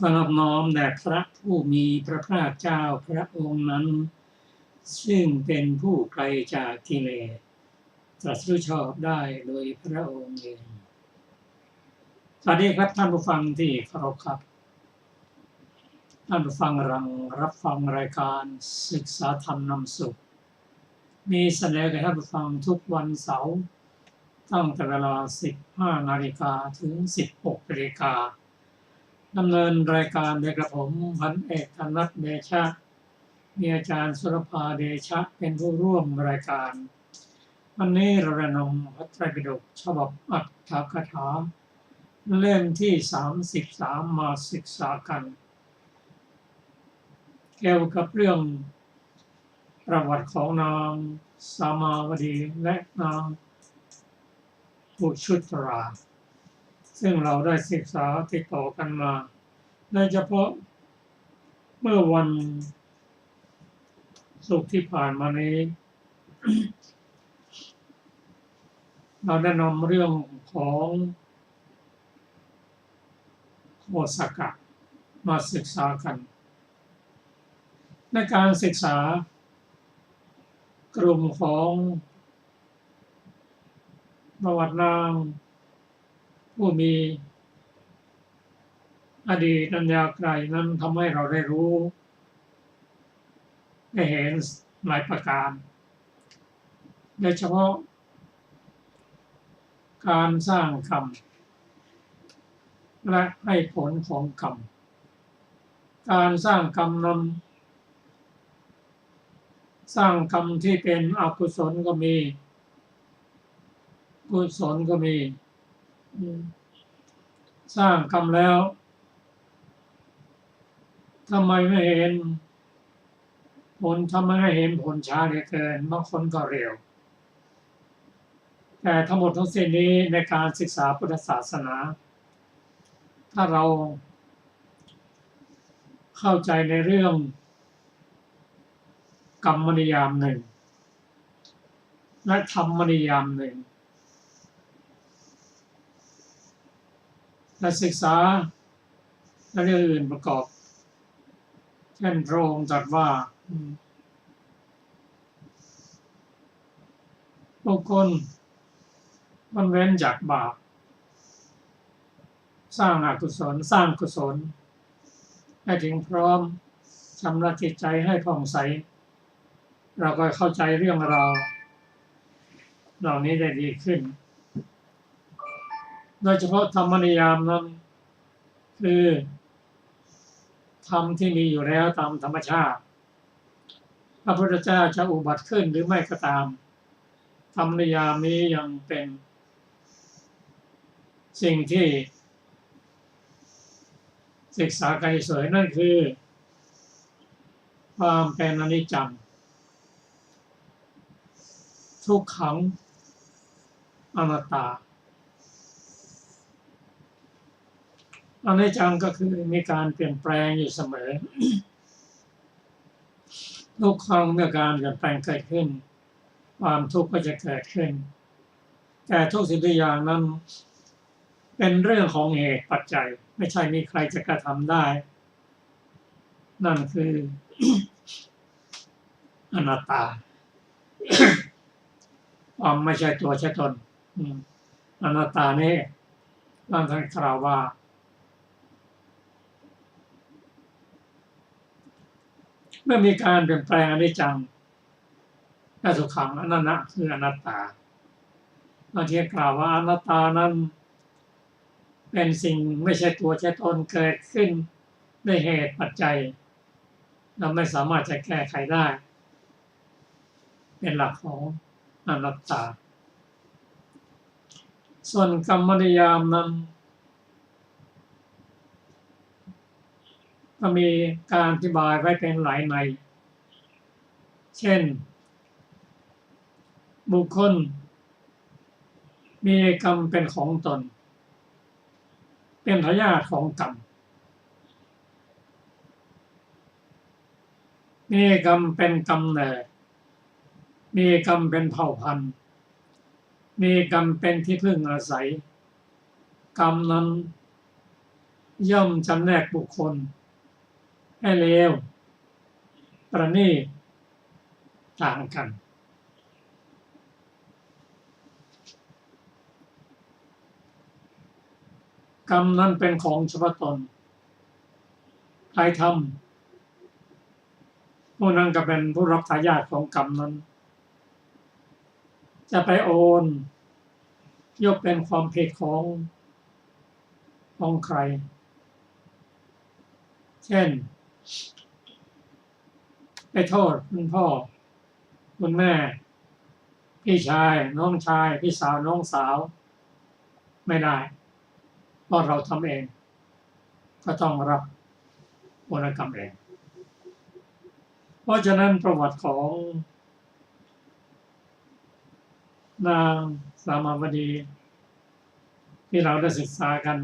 ขอนอบน้อมแด่พระผู้มีพระภาคเจ้าพระองค์นั้นซึ่งเป็นผู้ไกลจากกิเลสตรัสรู้ชอบได้โดยพระองค์เองสวัสดีครับท่านผู้ฟังที่เคารพครับท่านผู้ฟังรับฟังรายการศึกษาธรรมนำสุขมีแสดงแก่ท่านผู้ฟังทุกวันเสาร์ตั้งแต่เวลา 15 นาฬิกาถึง 16 นาฬิกาดำเนินรายการโดยกระผมพันเอกธนัทเดชะมีอาจารย์สุรภาเดชะเป็นผู้ร่วมรายการวันนี้เราจะนำพระไตรปิฎกฉบับอัตถกถาเล่มที่ 33 มาศึกษากันเกี่ยวกับเรื่องประวัติของนางสามาวดีและนางปุชุตราซึ่งเราได้ศึกษาติดต่อกันมาโดยเฉพาะเมื่อวันศุกร์ที่ผ่านมานี้ เราได้นำเรื่องของโคสกะมาศึกษากันในการศึกษากลุ่มของประวัตินางผู้มีอดีตอันยาวไกลนั้นทำให้เราได้รู้ได้เห็น หลายประการโดยเฉพาะการสร้างกรรมและให้ผลของกรรมการสร้างกรรมนั้นสร้างกรรมที่เป็นอกุศลก็มีกุศลก็มีสร้างกรรมแล้วทำไมไม่เห็นผลทำไมไม่เห็นผลช้าเหลือเกินบางคนก็เร็วแต่ทั้งหมดทั้งสิ้นนี้ในการศึกษาพุทธศาสนาถ้าเราเข้าใจในเรื่องกรรมนิยามหนึ่งและธรรมนิยามหนึ่งและศึกษาและเรื่องอื่นประกอบเช่นพระองค์ตรัสว่าบุคคลมันเว้นจากบาปสร้างอกุศลสร้างกุศลให้ถึงพร้อมชำระจิตใจให้ผ่องใสเราก็เข้าใจเรื่องราวเหล่านี้ได้ดีขึ้นโดยเฉพาะธรรมนิยามนั้นคือธรรมที่มีอยู่แล้วตามธรรมชาติพระพุทธเจ้าจะอุบัติขึ้นหรือไม่ก็ตามธรรมนิยามนี้ยังเป็นสิ่งที่ศึกษากันเฉยนั่นคือความเป็นอนิจจังทุกขังอนัตตาอนิจจังก็คือมีการเปลี่ยนแปลงอยู่เสมอทุกครั้งเมื่อการเปลี่ยนแปลงเกิดขึ้นความทุกข์ก็จะเกิดขึ้นแต่ทุกสิ่งทุกอย่างนั้นเป็นเรื่องของเหตุปัจจัยไม่ใช่มีใครจะกระทำได้นั่นคือ อนัตตาความไม่ใช่ตัวใช่ตนอนัตตานี่ท่านกล่าวว่าเมื่อมีการเปลี่ยนแปลงอนิจจังและทุกขังอันนั้นนะคืออนัตตาบางทีกล่าวว่าอนัตตานั้นเป็นสิ่งไม่ใช่ตัวใช่ตนเกิดขึ้นด้วยเหตุปัจจัยเราไม่สามารถจะแก้ไขได้เป็นหลักของอนัตตาส่วนกรรมนิยามนั้นก็มีการอธิบายไว้เป็นหลายในเช่นบุคคลมีกรรมเป็นของตนเป็นทายาทของกรรมมีกรรมเป็นกำเนิดมีกรรมเป็นเผ่าพันธุ์มีกรรมเป็นที่พึ่งอาศัยกรรมนั้นย่อมจำแนกบุคคลให้เลวประณีตต่างกันกรรมนั้นเป็นของเฉพาะตนใครทำผู้นั้นก็เป็นผู้รับทายาทของกรรมนั้นจะไปโอนยกเป็นความผิดของใครเช่นไปโทษคุณพ่อคุณแม่พี่ชายน้องชายพี่สาวน้องสาวไม่ได้เพราะเราทำเองก็ต้องรับผลกรรมเองเพราะฉะนั้นประวัติของนางสามาวดีที่เราได้ศึกษากัน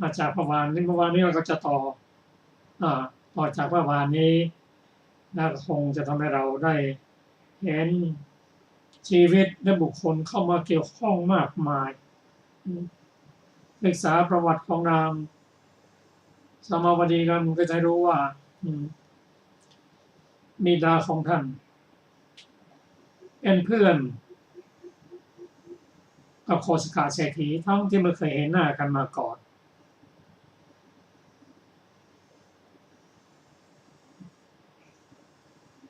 มาจากเมื่อวานนี้เราก็จะต่อจากเมื่อวานนี้น่าคงจะทำให้เราได้เห็นชีวิตและบุคคลเข้ามาเกี่ยวข้องมากมายศึกษาประวัติของนางสามาวดีกันก็จะรู้ว่าบิดาของท่านเป็นเพื่อนกับโคสกะเศรษฐีทั้งที่ไม่เคยเห็นหน้ากันมาก่อน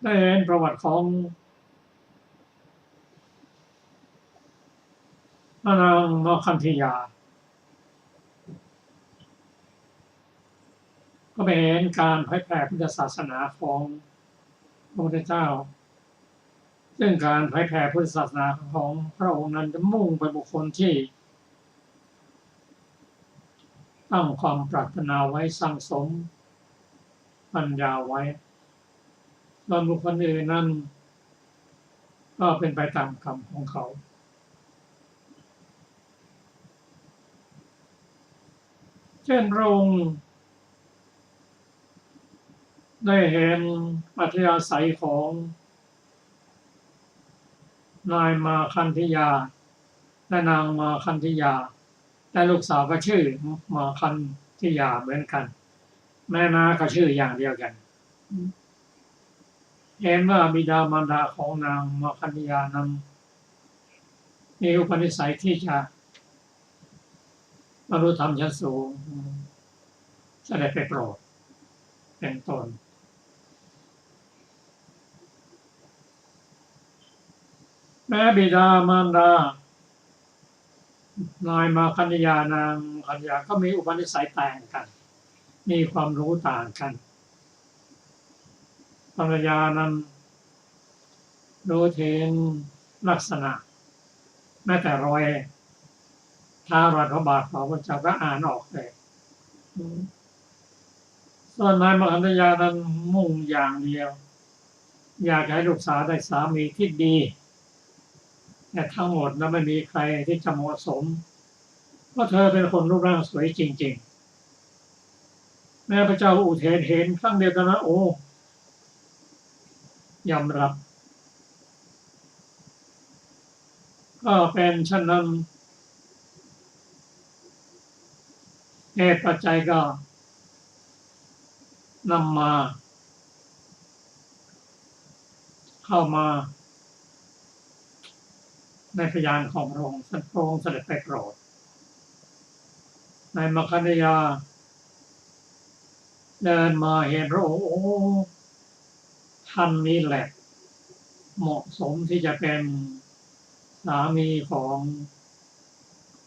ได้เห็นประวัติของพระนางมาคันธยาก็ไปเห็นการเผยแผ่พุทธศาสนาของพระพุทธเจ้าซึ่งการเผยแผ่พุทธศาสนาของพระองค์นั้นจะมุ่งไปบุคคลที่ตั้งความปรารถนาไว้สั่งสมปัญญาไว้ส่วนบุคคลอื่นนั้นก็เป็นไปตามกรรมของเขาเช่นพระองค์ได้เห็นอัธยาศัยของนายมาคันธยาและนางมาคันธยาและลูกสาวก็ชื่อมาคันธยาเหมือนกันแม่นาก็ชื่ออย่างเดียวกันเห็นว่าบิดามารดาของนางมาคันธยานั้นมีอุปนิสัยที่จะบรรลุธรรมชั้นสูงเสด็จไปโปรดเป็นต้นแม้บิดามารดานายมาคันธยานางคันธยาก็มีอุปนิสัยต่างกันมีความรู้ต่างกันภรรยานั้นรู้ถึงลักษณะแม้แต่รอยเท้ารอยพระบาทของพระเจ้าก็อ่านออกเลยส่วนนายมาคันธยานั้นมุ่งอย่างเดียวอยากให้ลูกสาวได้สามีที่ดีแต่ทั้งหมดนั้นไม่มีใครที่จะเหมาะสมเพราะเธอเป็นคนรูปร่างสวยจริงๆแม่พระเจ้าอุเทนเห็นครั้งเดียวกันนะโอ้ยอมรับก็เป็นเช่นนั้นเหตุปัจจัยก็นำมาเข้ามาในพยานของพระองค์เสด็จไปโปรดนายมาคันธยาเดินมาเห็นพระองค์โอ้ท่านนี้แหละเหมาะสมที่จะเป็นสามีของ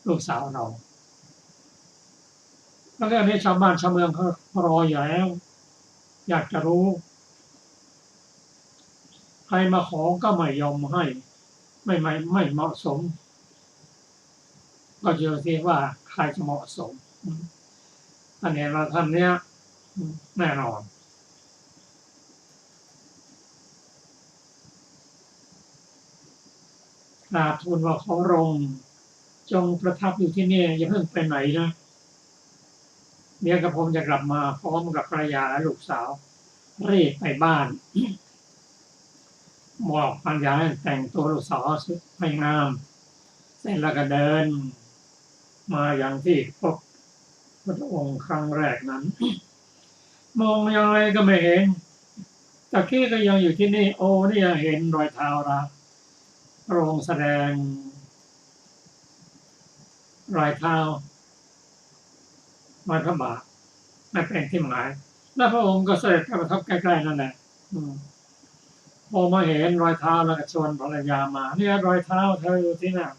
ลูกสาวเราแล้วเรื่องนี้ชาวบ้านชาวเมืองเขารออยู่แล้วอยากจะรู้ใครมาขอก็ไม่ยอมให้ไม่เหมาะสมก็อยู่ที่ว่าใครจะเหมาะสมอันนี้เราท่านเนี้ยแน่นอนกราบทูลว่าขอรงจงประทับอยู่ที่นี่อย่าเพิ่งไปไหนนะเดี๋ยวกับผมจะกลับมาพร้อมกับภรรยาและลูกสาวรีบไปบ้านบอกภรรยาให้แต่งตัวลูกสาวให้งามเสร็จแล้วก็เดินมาอย่างที่พบพระองค์ครั้งแรกนั้นมองยังไงก็ไม่เห็นตะกี้ก็ยังอยู่ที่นี่โอ้นี่ยังเห็นรอยเท้าละพระองค์แสดงรอยเท้ารอยพระบาทไม่เป็นที่หมายแล้วพระองค์ก็เสด็จไปประทับใกล้ๆนั่นแหละพอมาเห็นรอยเท้าแล้วก็ชวนภรรยามาเนี่ยรอยเท้าเธออยู่ที่นั่น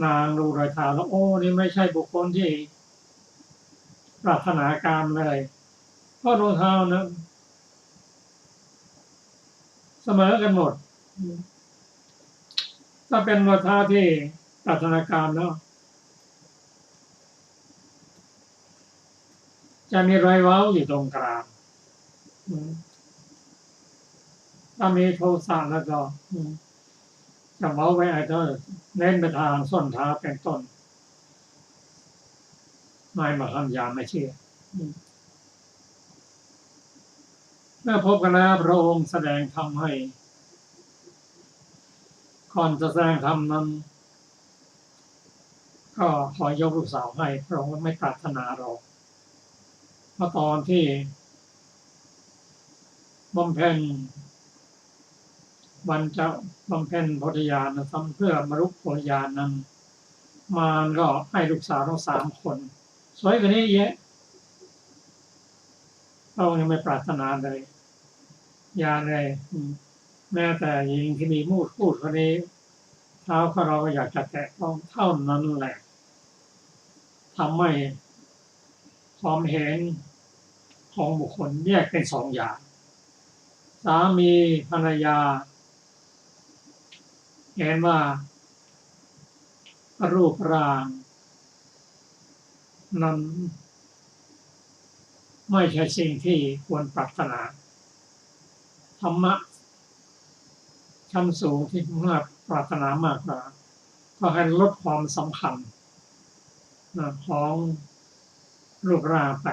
นางดูรอยเท้าแล้วโอ้นี่ไม่ใช่บุคคลที่ปรารถนาการเลยเพราะรองเท้านะเสมอกันหมดถ้าเป็นรองเท้าที่ปรารถนาการแล้วจะมีรอยเว้าอยู่ตรงกลางถ้ามีโทสะแล้วก็จะเว้าไว้ไอ้เธอเน้นไปทางส้นเท้าเป็นต้นนายมาคันธยาไม่เชื่อเมื่อพบกันแล้วพระองค์แสดงธรรมให้ก่อนจะแสดงธรรมนั้นก็ขอยกลูกสาวให้พระองค์ไม่ปรารถนาหรอกเพราะตอนที่บำเพ็ญวันจะบำเพ็ญโพธิญาณทำเพื่อบรรลุโพธิญาณนั้นมารก็ให้ลูกสาวทั้ง3 คนสวยกว่านี้เยอะพระองค์ยังไม่ปรารถนาเลย อย่าเลยแม้แต่หญิงที่มีมูดพูดคนนี้เท้าก็เราก็อยากจะแตะต้องเท่านั้นแหละทำให้ความเห็นของบุคคลแยกเป็นสองอย่างสามีภรรยาเห็นว่ารูปร่างนั้นไม่ใช่สิ่งที่ควรปรารถนาธรรมะชั้นสูงที่น่าปรารถนามากกว่าก็ให้ลดความสำคัญของรูปร่างไป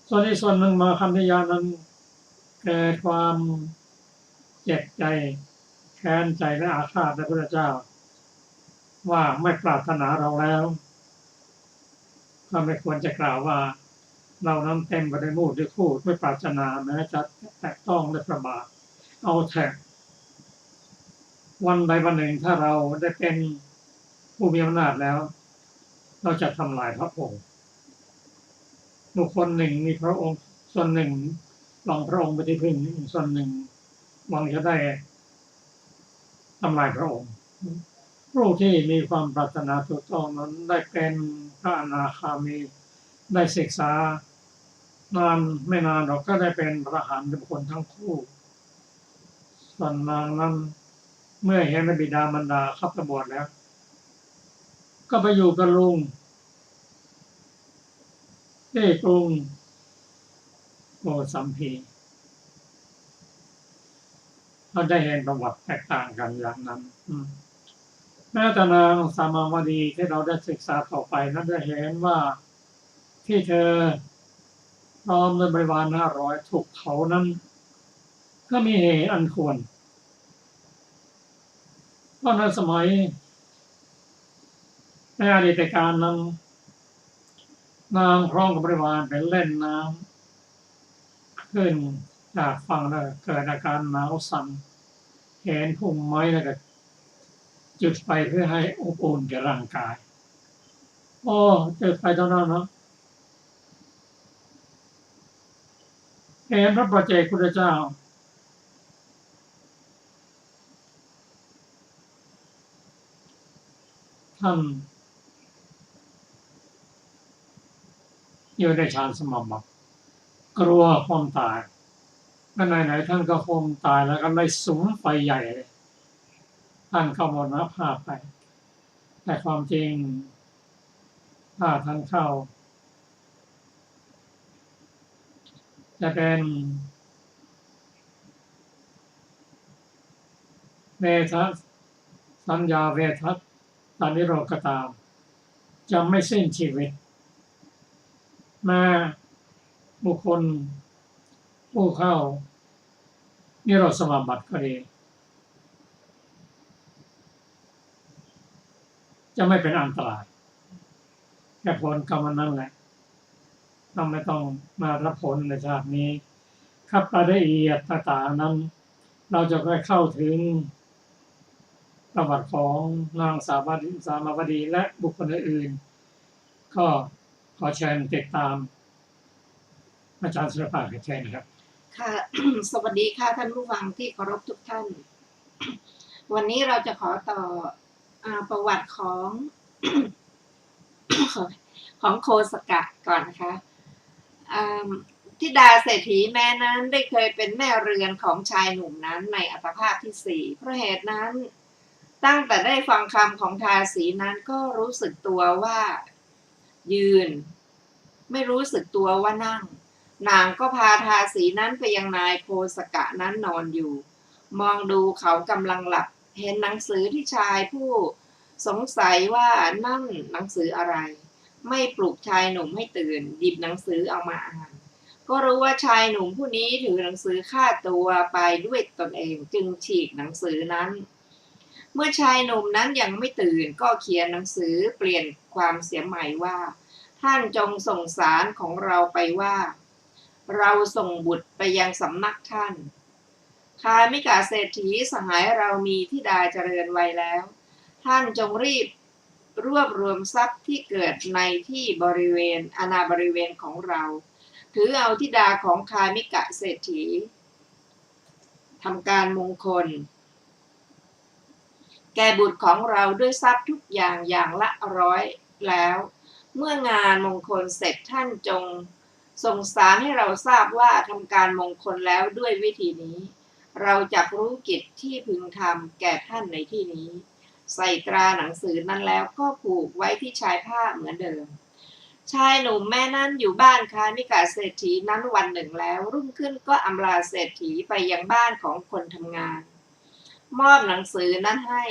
ส่วนอีกส่วนหนึ่งมาคันธยานั้นเกิดความเจ็บใจแค้นใจและอาฆาตในพระเจ้าว่าไม่ปรารถนาเราแล้วก็ไม่ควรจะกล่าวว่าเรานั้นเต็มไปด้วยมูดด้วยคูดไม่ปรารถนาแม้จะแตะต้องด้วยพระบาทเอาแท้วันใดวันหนึ่งถ้าเราได้เป็นผู้มีอำนาจแล้วเราจะทำลายพระองค์บุคคลหนึ่งมีพระองค์ส่วนหนึ่งลองพระองค์ไปที่พึ่งส่วนหนึ่งหวังจะได้ทำลายพระองค์ผู้ที่มีความปรารถนาถูกต้องนั้นได้เป็นพระอนาคามีได้ศึกษานานไม่นานเราก็ได้เป็นพระอรหันต์บุคคลทั้งคู่ส่วนนางนั้นเมื่อเห็นบิดามารดาเข้าไปบวชแล้วก็ไปอยู่กับลุงที่กรุงโกสัมพีเราได้เห็นประวัติแตกต่างกันอย่างนั้นแม้แต่นางสามาวดีที่เราได้ศึกษาต่อไปนั้นได้เห็นว่าที่เธอพร้อมด้วยบริวาร500ถูกเผานั้นก็มีเหตุอันควรเพราะในสมัยในอดีตการนั้นนางพร้อมกับบริวารไปเล่นน้ำขึ้นจากฝั่งแล้วเกิดอาการหนาวสั่นเห็นพุ่มไม้แล้วก็จุดไฟเพื่อให้อบอุ่นแก่ร่างกายโอ้จุดไฟตอนนั้นเนาะเห็นพระปัจเจกพุทธเจ้าท่านอยู่ในฌานสมาบัติกลัวความตายก็ไหนๆท่านก็คงตายแล้วก็เลยสุมไฟใหญ่เลยท่านเข้ามรณภาพไปแต่ความจริงถ้าท่านเข้าจะเป็นเวทัสสัญญาเวทัสตอนนี้เราก็ตามจะไม่สิ้นชีวิตมาบุคคลผู้เข้านิโรธสมาบัติก็ดีจะไม่เป็นอันตรายแค่ผลกรรมนั้นแหละไม่ต้องมารับผลในชาตินี้ครับรายละเอียดต่างๆนั้นเราจะค่อยเข้าถึงประวัติของนางสามาวดีและบุคคลอื่นๆก็ขอเชิญติดตามอาจารย์สุรภาพเชิญครับค่ะ สวัสดีค่ะท่านผู้ฟังที่เคารพทุกท่าน วันนี้เราจะขอต่อประวัติของ ของโคสกะก่อนนะคะธิดาเศรษฐีแม้นั้นได้เคยเป็นแม่เรือนของชายหนุ่มนั้นในอัตภาพที่4เพราะเหตุนั้นตั้งแต่ได้ฟังคำของทาสีนั้นก็รู้สึกตัวว่ายืนไม่รู้สึกตัวว่านั่งนางก็พาทาสีนั้นไปยังนายโคสกะนั้นนอนอยู่มองดูเขากำลังหลับเห็นหนังสือที่ชายผู้สงสัยว่านั่นหนังสืออะไรไม่ปลุกชายหนุ่มให้ตื่นหยิบหนังสือเอามาอ่านก็รู้ว่าชายหนุ่มผู้นี้ถือหนังสือฆ่าตัวไปด้วยตนเองจึงฉีกหนังสือนั้นเมื่อชายหนุ่มนั้นยังไม่ตื่นก็เขียนหนังสือเปลี่ยนความเสียใหม่ว่าท่านจงส่งสารของเราไปว่าเราส่งบุตรไปยังสำนักท่านคามิกาเศรษฐีสหายเรามีธิดาเจริญวัยแล้วท่านจงรีบรวบรวมทรัพย์ที่เกิดในที่บริเวณอาณาบริเวณของเราถือเอาธิดาของคามิกะเศรษฐี ทำการมงคลแก่บุตรของเราด้วยทรัพย์ทุกอย่างอย่างละ100แล้ว เมื่องานมงคลเสร็จท่านจงส่งสารให้เราทราบว่าทำการมงคลแล้วด้วยวิธีนี้ เราจะรู้กิจที่พึงทำแก่ท่านในที่นี้ ใส่ตราหนังสือนั้นแล้วก็ผูกไว้ที่ชายผ้าเหมือนเดิม ชายหนุ่มแม่นั้นอยู่บ้านค้ามิกาเศรษฐีนั้นวันหนึ่งแล้วรุ่งขึ้นก็อำลาเศรษฐีไปยังบ้านของคนทำงาน มอบหนังสือนั้นให้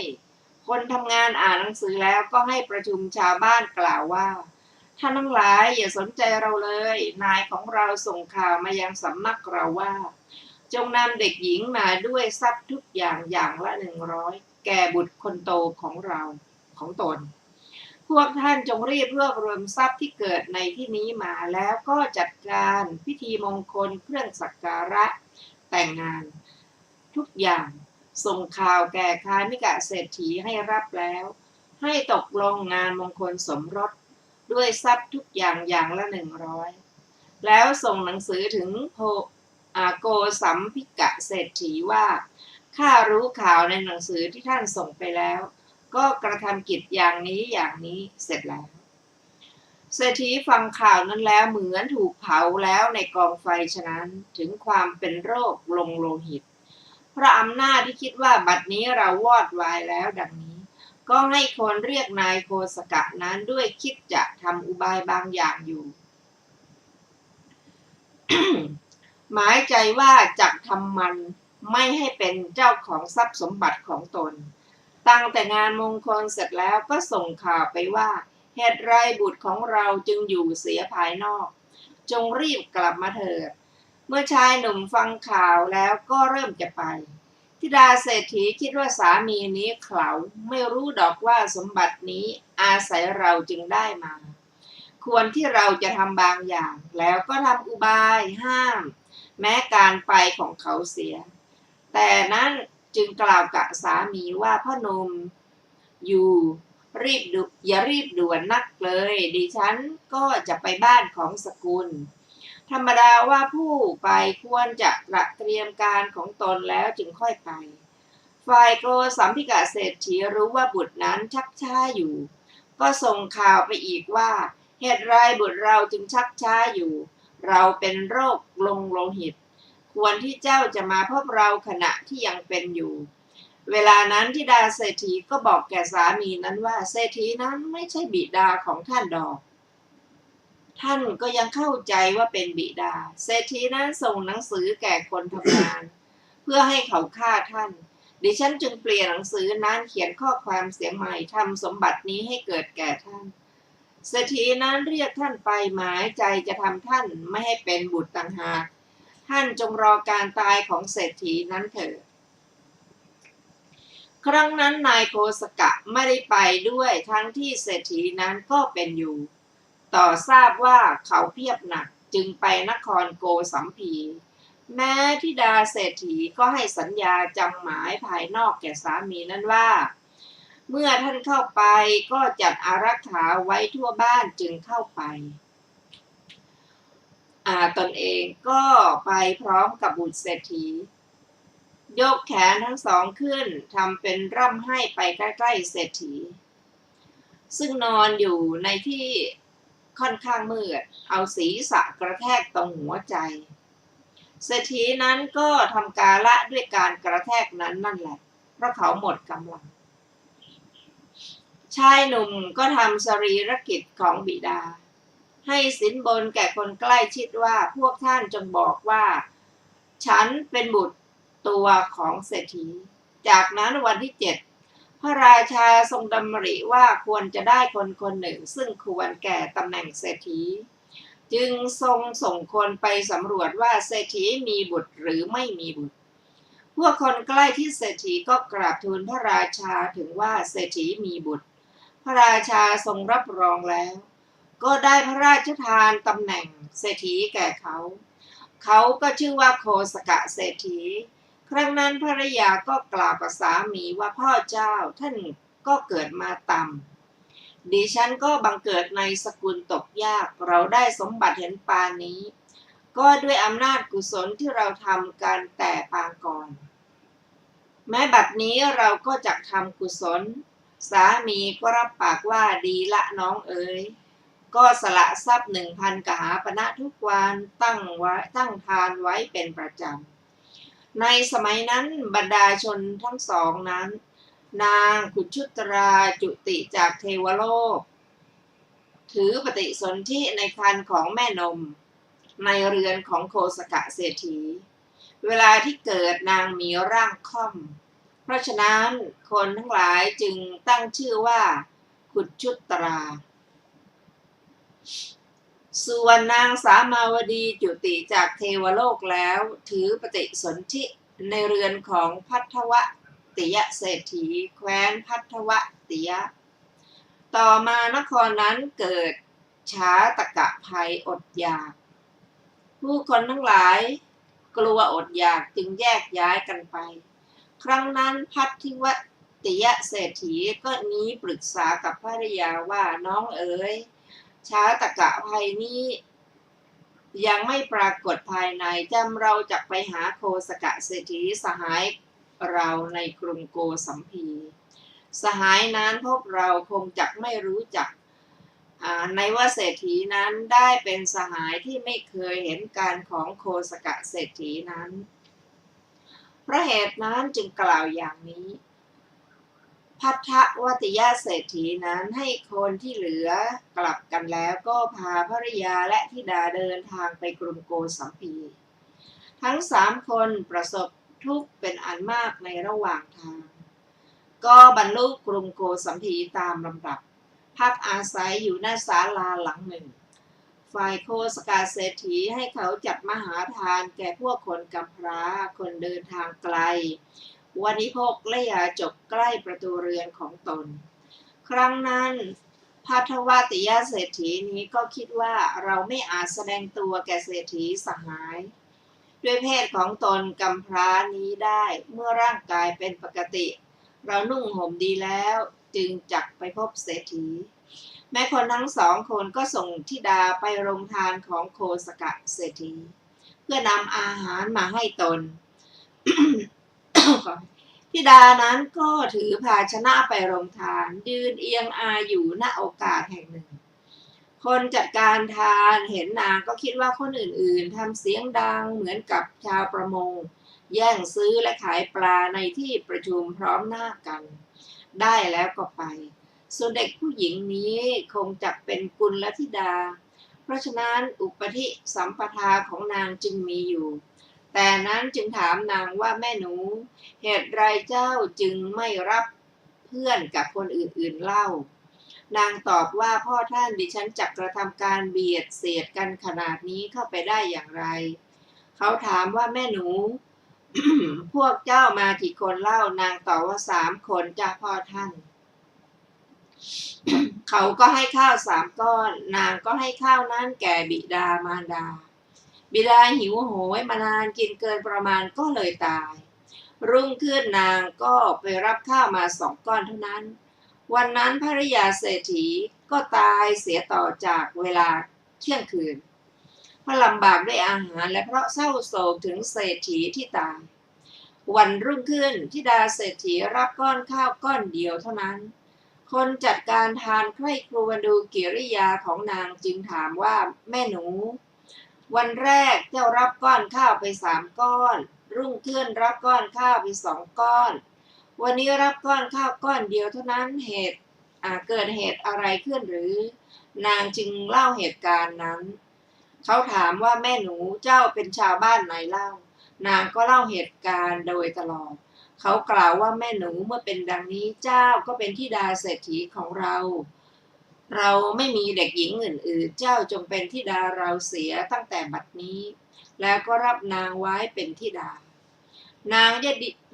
คนทำงานอ่านหนังสือแล้วก็ให้ประชุมชาวบ้านกล่าวว่าท่านทั้งหลายอย่าสนใจเราเลยนายของเราส่งข่าวมายังสำนักเราว่าจงนำเด็กหญิงมาด้วยทรัพย์ทุกอย่างอย่างละ100แก่บุตรคนโตของเราของตนพวกท่านจงรีบรวบรวมทรัพย์ที่เกิดในที่นี้มาแล้วก็จัดการพิธีมงคลเครื่องสักการะแต่งงานทุกอย่างส่งข่าวแก่ค้ามิกะเศรษฐีให้รับแล้วให้ตกลงงานมงคลสมรสด้วยทรัพย์ทุกอย่างอย่างละ100แล้วส่งหนังสือถึงโกสัมภิกะเศรษฐีว่าข้ารู้ข่าวในหนังสือที่ท่านส่งไปแล้วก็กระทำกิจอย่างนี้อย่างนี้เสร็จแล้วเศรษฐีฟังข่าวนั้นแล้วเหมือนถูกเผาแล้วในกองไฟฉะนั้นถึงความเป็นโรคลงโลหิตเพราะอำนาจที่คิดว่าบัดนี้เราวอดวายแล้วดังนี้ก็ให้คนเรียกนายโคสกะนั้นด้วยคิดจะทำอุบายบางอย่างอยู่ หมายใจว่าจักทำมันไม่ให้เป็นเจ้าของทรัพย์สมบัติของตนตั้งแต่งานมงคลเสร็จแล้วก็ส่งข่าวไปว่าเหตุไรบุตรของเราจึงอยู่เสียภายนอกจงรีบกลับมาเถิดเมื่อชายหนุ่มฟังข่าวแล้วก็เริ่มจะไปธิดาเศรษฐีคิดว่าสามีนี้เขลาไม่รู้ดอกว่าสมบัตินี้อาศัยเราจึงได้มาควรที่เราจะทำบางอย่างแล้วก็ทำอุบายห้ามแม้การไปของเขาเสียแต่นั้นจึงกล่าวกับสามีว่าพ่อหนุ่มอยู่อย่ารีบด่วนนักเลยดิฉันก็จะไปบ้านของสกุลธรรมดาว่าผู้ไปควรจะเตรียมการของตนแล้วจึงค่อยไปฝ่ายโกสัมภิกะเศรษฐีรู้ว่าบุตรนั้นชักช้าอยู่ก็ส่งข่าวไปอีกว่าเหตุไรบุตรเราจึงชักช้าอยู่เราเป็นโรคลงโลหิตควรที่เจ้าจะมาพบเราขณะที่ยังเป็นอยู่เวลานั้นธิดาเศรษฐีก็บอกแก่สามีนั้นว่าเศรษฐีนั้นไม่ใช่บิดาของท่านดอกท่านก็ยังเข้าใจว่าเป็นบิดาเศรษฐีนั้นส่งหนังสือแก่คนทำงานเพื่อให้เขาฆ่าท่านดิฉันจึงเปลี่ยนหนังสือนั้นเขียนข้อความเสียใหม่ทำสมบัตินี้ให้เกิดแก่ท่านเศรษฐีนั้นเรียกท่านไปหมายใจจะทำท่านไม่ให้เป็นบุตรต่างหากท่านจงรอการตายของเศรษฐีนั้นเถิดครั้งนั้นนายโคสกะไม่ได้ไปด้วยทั้งที่เศรษฐีนั้นก็เป็นอยู่ต่อทราบว่าเขาเพียบหนักจึงไปนครโกสัมพีแม้ธิดาเศรษฐีก็ให้สัญญาจำหมายภายนอกแก่สามีนั้นว่าเมื่อท่านเข้าไปก็จัดอารักขาไว้ทั่วบ้านจึงเข้าไปตนเองก็ไปพร้อมกับบุตรเศรษฐียกแขนทั้งสองขึ้นทำเป็นร่ำให้ไปใกล้ๆเศรษฐีซึ่งนอนอยู่ในที่ค่อนข้างมืดเอาศีรษะกระแทกตรงหัวใจเศรษฐีนั้นก็ทำกาละด้วยการกระแทกนั้นนั่นแหละเพราะเขาหมดกำลังชายหนุ่มก็ทำสรีรกิจของบิดาให้สินบนแก่คนใกล้ชิดว่าพวกท่านจงบอกว่าฉันเป็นบุตรตัวของเศรษฐีจากนั้นวันที่7พระราชาทรงดำริว่าควรจะได้คนคนหนึ่งซึ่งควรแก่ตำแหน่งเศรษฐีจึงทรงส่งคนไปสำรวจว่าเศรษฐีมีบุตรหรือไม่มีบุตรพวกคนใกล้ที่เศรษฐีก็กราบทูลพระราชาถึงว่าเศรษฐีมีบุตรพระราชาทรงรับรองแล้วก็ได้พระราชทานตำแหน่งเศรษฐีแก่เขาก็ชื่อว่าโคสกะเศรษฐีครั้งนั้นภรรยาก็กล่าวกับสามีว่าพ่อเจ้าท่านก็เกิดมาต่ำดิฉันก็บังเกิดในสกุลตกยากเราได้สมบัติเห็นปานนี้ก็ด้วยอำนาจกุศลที่เราทำกันแต่ปางก่อน แม้บัดนี้เราก็จักทำกุศลสามีก็รับปากว่าดีละน้องเอ๋ยก็สละทรัพย์1,000กหาปณะทุกวันตั้งทานไว้เป็นประจำในสมัยนั้นบรรดาชนทั้งสองนั้นนางขุชุตราจุติจากเทวโลกถือปฏิสนธิในครรภ์ของแม่นมในเรือนของโคสกะเศรษฐีเวลาที่เกิดนางมีร่างค่อมเพราะฉะนั้นคนทั้งหลายจึงตั้งชื่อว่าขุชุตราส่วนนางสามาวดีจุติจากเทวโลกแล้วถือปฏิสนธิในเรือนของภัทวติยเศรษฐีแคว้นภัทวติยะต่อมานครนั้นเกิดฉาตกะภัยอดอยากผู้คนทั้งหลายกลัวอดอยากจึงแยกย้ายกันไปครั้งนั้นภัทวติยเศรษฐีก็นี้ปรึกษากับภริยาว่าน้องเอ๋ยฉาตกะภัยนี้ยังไม่ปรากฏภายในจำเราจะไปหาโคสกะเศรษฐีสหายเราในกรุงโกสัมพีสหายนั้นพบเราคงจักไม่รู้จักในว่าเศรษฐีนั้นได้เป็นสหายที่ไม่เคยเห็นการของโคสกะเศรษฐีนั้นเพราะเหตุนั้นจึงกล่าวอย่างนี้ภัทวติยเศรษฐีนั้นให้คนที่เหลือกลับกันแล้วก็พาภริยาและธิดาเดินทางไปกรุงโกสัมพีทั้ง3 คนประสบทุกข์เป็นอันมากในระหว่างทางก็บรรลุกรุงโกสัมพีตามลำดับพักอาศัยอยู่หน้าศาลาหลังหนึ่งฝ่ายโคสกะเศรษฐีให้เขาจัดมหาทานแก่พวกคนกำพร้าคนเดินทางไกลวันิพกและยาจกใกล้ประตูเรือนของตนครั้งนั้นภัทวติยเศรษฐีนี้ก็คิดว่าเราไม่อาจแสดงตัวแก่เศรษฐีสหายด้วยเพศของตนกำพร้านี้ได้เมื่อร่างกายเป็นปกติเรานุ่งห่มดีแล้วจึงจักไปพบเศรษฐีแม่คนทั้ง2 คนก็ส่งธิดาไปโรงทานของโคสกะเศรษฐีเพื่อนำอาหารมาให้ตน ธิดานั้นก็ถือภาชนะไปโรงทานยืนเอียงอาอยู่ณโอกาสแห่งหนึ่งคนจัดการทานเห็นนางก็คิดว่าคนอื่นๆทำเสียงดังเหมือนกับชาวประมงแย่งซื้อและขายปลาในที่ประชุมพร้อมหน้ากันได้แล้วก็ไปส่วนเด็กผู้หญิงนี้คงจักเป็นกุลธิดาเพราะฉะนั้นอุปธิสัมปทาของนางจึงมีอยู่แต่นั้นจึงถามนางว่าแม่หนูเหตุไรเจ้าจึงไม่รับเพื่อนกับคนอื่นๆเล่านางตอบว่าพ่อท่านดิฉันจักกระทำการเบียดเสียดกันขนาดนี้เข้าไปได้อย่างไรเขาถามว่าแม่หนู พวกเจ้ามากี่คนเล่านางตอบว่า3 คนจ้าพ่อท่าน เขาก็ให้ข้าว3 ก้อนนางก็ให้ข้าวนั้นแก่บิดามารดาบิดาหิวโหยมานานกินเกินประมาณก็เลยตายรุ่งขึ้นนางก็ไปรับข้าวมา2 ก้อนเท่านั้นวันนั้นภริยาเศรษฐีก็ตายเสียต่อจากเวลาเที่ยงคืนเพราะลำบากด้วยอาหารและเพราะเศร้าโศกถึงเศรษฐีที่ตายวันรุ่งขึ้นธิดาเศรษฐีรับก้อนข้าวก้อนเดียวเท่านั้นคนจัดการทานใคร่ครวญดูกิริยาของนางจึงถามว่าแม่หนูวันแรกเจ้ารับก้อนข้าวไป3 ก้อนรุ่งขึ้นรับก้อนข้าวไป2 ก้อนวันนี้รับก้อนข้าวก้อนเดียวเท่านั้นเกิดเหตุอะไรขึ้นหรือนางจึงเล่าเหตุการณ์นั้นเขาถามว่าแม่หนูเจ้าเป็นชาวบ้านไหนเล่านางก็เล่าเหตุการณ์โดยตลอดเขากล่าวว่าแม่หนูเมื่อเป็นดังนี้เจ้าก็เป็นธิดาเศรษฐีของเราไม่มีเด็กหญิงอื่นๆเจ้าจงเป็นธิดาเราเสียตั้งแต่บัดนี้แล้วก็รับนางไว้เป็นธิดานาง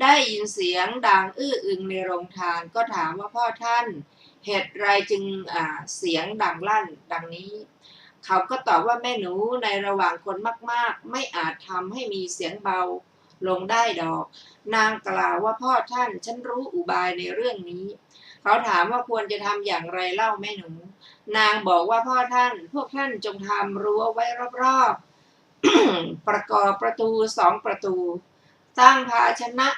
ได้ยินเสียงดังอื้ออึงในโรงทานก็ถามว่าพ่อท่านเหตุไรจึงเสียงดังลั่นดังนี้เขาก็ตอบว่าแม่หนูในระหว่างคนมากๆไม่อาจทำให้มีเสียงเบาลงได้ดอกนางกล่าวว่าพ่อท่านฉันรู้อุบายในเรื่องนี้เขาถามว่าควรจะทำอย่างไรเล่าแม่หนูนางบอกว่าพ่อท่านพวกท่านจงทำรั้วไว้รอบๆ ประกอบประตู2 ประตูตั้งภาชนะ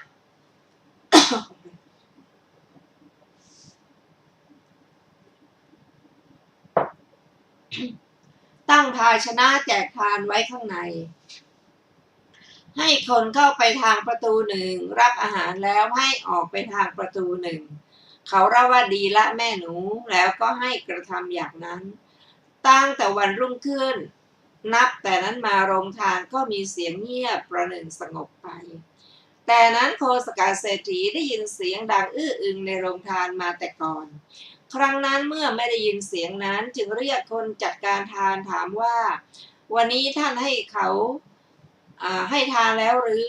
ตั้งภาชนะแจกทานไว้ข้างในให้คนเข้าไปทางประตูหนึ่งรับอาหารแล้วให้ออกไปทางประตูหนึ่งเขาเล่าว่าดีละแม่หนูแล้วก็ให้กระทำอย่างนั้นตั้งแต่วันรุ่งขึ้นนับแต่นั้นมาโรงทานก็มีเสียงเงียบประหนึ่งสงบไปแต่นั้นโคสกเศรษฐีได้ยินเสียงดังอื้ออึงในโรงทานมาแต่ก่อนครั้งนั้นเมื่อไม่ได้ยินเสียงนั้นจึงเรียกคนจัดการทานถามว่าวันนี้ท่านให้เขาให้ทานแล้วหรือ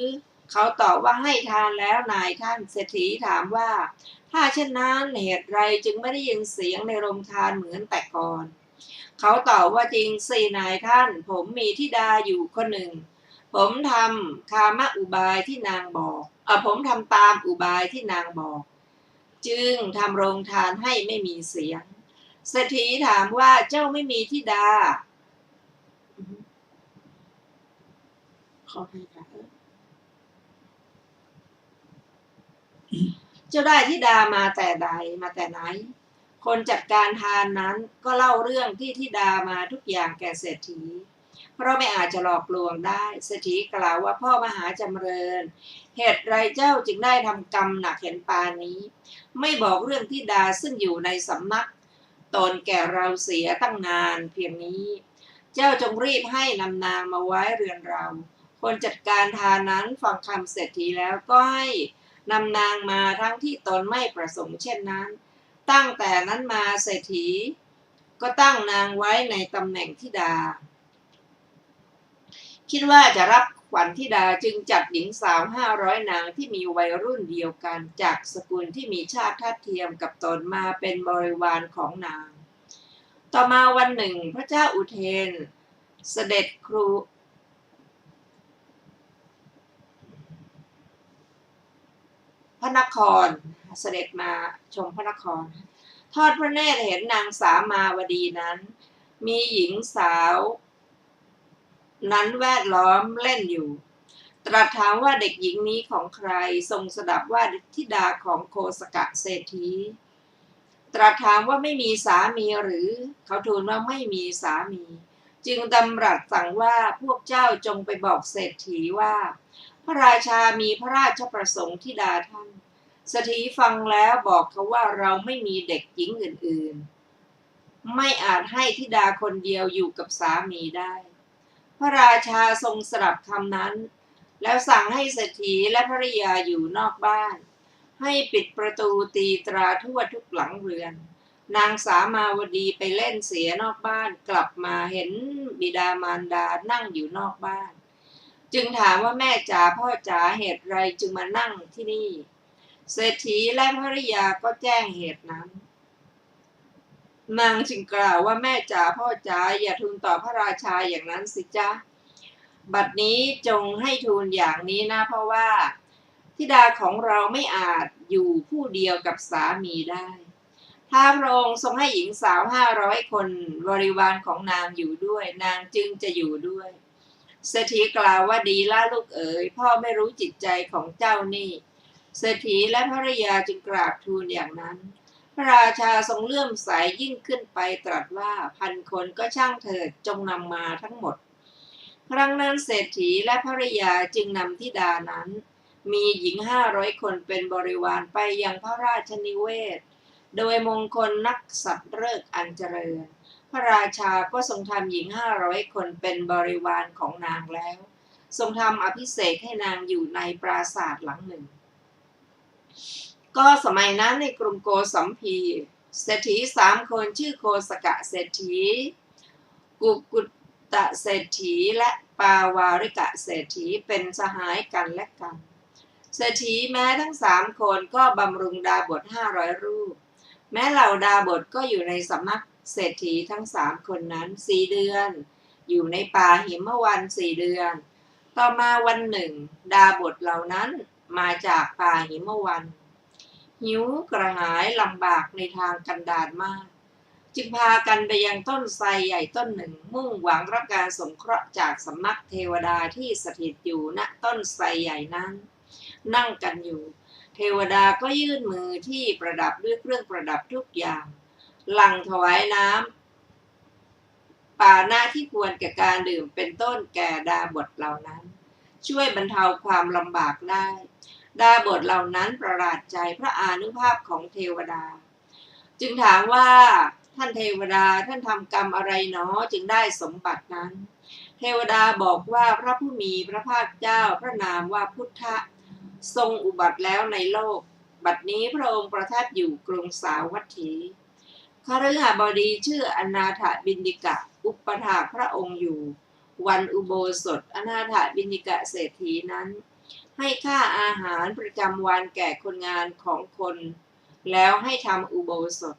เขาตอบว่าให้ทานแล้วนายท่านเศรษฐีถามว่าถ้าเช่นนั้นเหตุไรจึงไม่ได้ยินเสียงในโรงทานเหมือนแต่ก่อนเขาตอบว่าจริงสินายท่านผมมีธิดาอยู่คนหนึ่งผมทำคามอุบายที่นางบอกผมทำตามอุบายที่นางบอกจึงทำโรงทานให้ไม่มีเสียงเศรษฐีถามว่าเจ้าไม่มีธิดาขอให้ค่ะเจ้าได้ธิดามาแต่ใดมาแต่ไหนคนจัดการทานนั้นก็เล่าเรื่องที่ธิดามาทุกอย่างแก่เศรษฐีเพราะไม่อาจจะหลอกลวงได้เศรษฐีกล่าวว่าพ่อมหาจำเริญเหตุไรเจ้าจึงได้ทำกรรมหนักเห็นปานนี้ไม่บอกเรื่องธิดาซึ่งอยู่ในสำนักตนแก่เราเสียตั้งนานเพียงนี้เจ้าจงรีบให้นำนางมาไว้เรือนเราคนจัดการทานนั้นฟังคำเศรษฐีแล้วก็ให้นำนางมาทั้งที่ตนไม่ประสงค์เช่นนั้นตั้งแต่นั้นมาเศรษฐีก็ตั้งนางไว้ในตำแหน่งธิดาคิดว่าจะรับขวัญธิดาจึงจัดหญิงสาว500 นางที่มีวัยรุ่นเดียวกันจากสกุลที่มีชาติทัดเทียมกับตนมาเป็นบริวารของนางต่อมาวันหนึ่งพระเจ้าอุเทนเสด็จครูพระนครเสด็จมาชมพระนครทอดพระเนตรเห็นนางสามาวดีนั้นมีหญิงสาวนั้นแวดล้อมเล่นอยู่ตรัสถามว่าเด็กหญิงนี้ของใครทรงสดับว่าธิดาของโคสกเศรษฐีตรัสถามว่าไม่มีสามีหรือเขาทูลว่าไม่มีสามีจึงดำรัสสั่งว่าพวกเจ้าจงไปบอกเศรษฐีว่าพระราชามีพระราชประสงค์ธิดาท่านเศรษฐีฟังแล้วบอกเขาว่าเราไม่มีเด็กหญิงอื่นๆไม่อาจให้ธิดาคนเดียวอยู่กับสามีได้พระราชาทรงสดับคำนั้นแล้วสั่งให้เศรษฐีและภริยาอยู่นอกบ้านให้ปิดประตูตีตราทั่วทุกหลังเรือนนางสามาวดีไปเล่นเสียนอกบ้านกลับมาเห็นบิดามารดานั่งอยู่นอกบ้านจึงถามว่าแม่จ๋าพ่อจ๋าเหตุไรจึงมานั่งที่นี่เศรษฐีและภริยาก็แจ้งเหตุนั้นนางจึงกล่าวว่าแม่จ๋าพ่อจ๋าอย่าทูลต่อพระราชาอย่างนั้นสิจ๊ะบัดนี้จงให้ทูลอย่างนี้นะเพราะว่าธิดาของเราไม่อาจอยู่ผู้เดียวกับสามีได้ถ้าพระองค์ทรงให้หญิงสาว500 คนบริวารของนางอยู่ด้วยนางจึงจะอยู่ด้วยเศรษฐีกล่าวว่าดีละลูกเอ๋ยพ่อไม่รู้จิตใจของเจ้านี่เศรษฐีและภริยาจึงกราบทูลอย่างนั้นพระราชาทรงเลื่อมใสยิ่งขึ้นไปตรัสว่า1,000 คนก็ช่างเถิดจงนำมาทั้งหมดครั้งนั้นเศรษฐีและภริยาจึงนำธิดานั้นมีหญิง500 คนเป็นบริวารไปยังพระราชนิเวศโดยมงคลนักสัตว์ฤกษ์อันเจริญพระราชาก็ทรงทำหญิง500 คนเป็นบริวารของนางแล้วทรงทำอภิเษกให้นางอยู่ในปราสาทหลังหนึ่งก็สมัยนั้นในกรุงโกสัมพีเศรษฐี3 คนชื่อโคสกเศรษฐีกุกุตตะเศรษฐีและปาวาริกะเศรษฐีเป็นสหายกันและกันเศรษฐีแม้ทั้ง3 คนก็บำรุงดาบท500 รูปแม้เหล่าดาบทก็อยู่ในสำนักเศรษฐีทั้ง3 คนนั้น4 เดือนอยู่ในป่าหิมวัน4 เดือนต่อมาวันหนึ่งดาบทเหล่านั้นมาจากป่าหิมวันหิวกระหายลำบากในทางกันดารมากจึงพากันไปยังต้นไทรใหญ่ต้นหนึ่งมุ่งหวังรับการสงเคราะห์จากสำนักเทวดาที่สถิตอยู่ณต้นไทรใหญ่นั้นนั่งกันอยู่ เทวดาก็ยื่นมือที่ประดับด้วยเครื่องประดับทุกอย่างหลั่งถวายน้ำปานะที่ควรแก่การดื่มเป็นต้นแก่ดาบทเหล่านั้นช่วยบรรเทาความลำบากได้ดาบทเหล่านั้นประหลาดใจพระอานุภาพของเทวดาจึงถามว่าท่านเทวดาท่านทำกรรมอะไรหนอจึงได้สมบัตินั้นเทวดาบอกว่าพระผู้มีพระภาคเจ้าพระนามว่าพุทธะทรงอุบัติแล้วในโลกบัดนี้พระองค์ประทับอยู่กรุงสาวัตถีคฤหบดีชื่ออนาถบิณฑิกะอุปถากพระองค์อยู่วันอุโบสถอนาถบิณฑิกะเศรษฐีนั้นให้ค่าอาหารประจำวันแก่คนงานของคนแล้วให้ทำอุโบสถ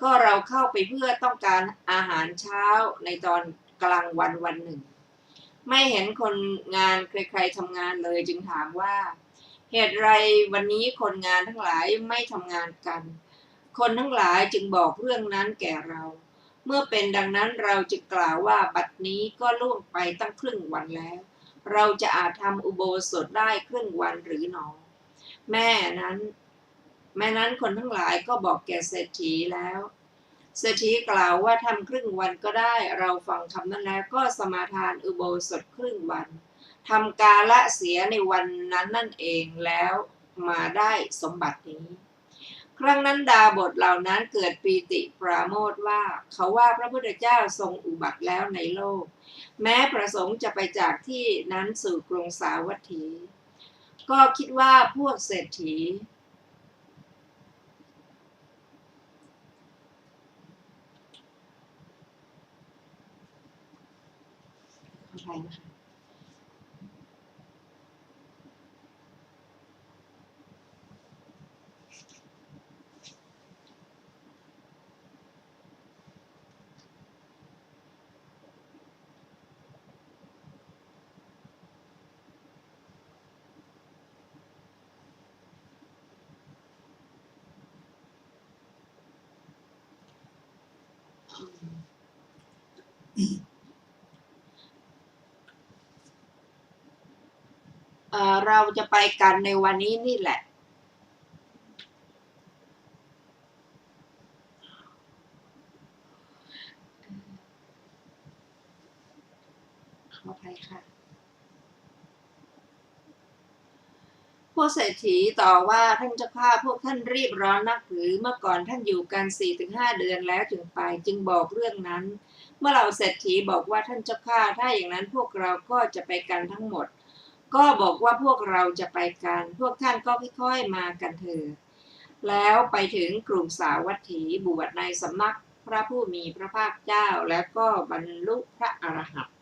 ก็เราเข้าไปเพื่อต้องการอาหารเช้าในตอนกลางวันวันหนึ่งไม่เห็นคนงานใครๆทำงานเลยจึงถามว่าเหตุไรวันนี้คนงานทั้งหลายไม่ทำงานกันคนทั้งหลายจึงบอกเรื่องนั้นแก่เราเมื่อเป็นดังนั้นเราจึงกล่าวว่าบัดนี้ก็ล่วงไปตั้งครึ่งวันแล้วเราจะอาจทำอุโบสถได้ครึ่งวันหรือหนอแม่นั้นคนทั้งหลายก็บอกแก่เศรษฐีแล้วเศรษฐีกล่าวว่าทำครึ่งวันก็ได้เราฟังคำนั้นแล้วก็สมาทานอุโบสถครึ่งวันทำกาละเสียในวันนั้นนั่นเองแล้วมาได้สมบัตินี้ครั้งนั้นดาบทเหล่านั้นเกิดปีติปราโมทย์ว่าเขาว่าพระพุทธเจ้าทรงอุบัติแล้วในโลกแม้ประสงค์จะไปจากที่นั้นสู่กรุงสาวัตถีก็คิดว่าพวกเศรษฐีอะไรนะคะเราจะไปกันในวันนี้นี่แหละขออภัยค่ะพวกเศรษฐีต่อว่าท่านเจ้าข้าพวกท่านรีบร้อนนักหรือเมื่อก่อนท่านอยู่กัน 4-5 เดือนแล้วจึงไปจึงบอกเรื่องนั้นเมื่อเราเศรษฐีบอกว่าท่านเจ้าข้าถ้าอย่างนั้นพวกเราก็จะไปกันทั้งหมดก็บอกว่าพวกเราจะไปกันพวกท่านก็ค่อยๆมากันเถิดแล้วไปถึงกรุงสาวัตถีบวชในสำนักพระผู้มีพระภาคเจ้าแล้วก็บรรลุพระอรหันต์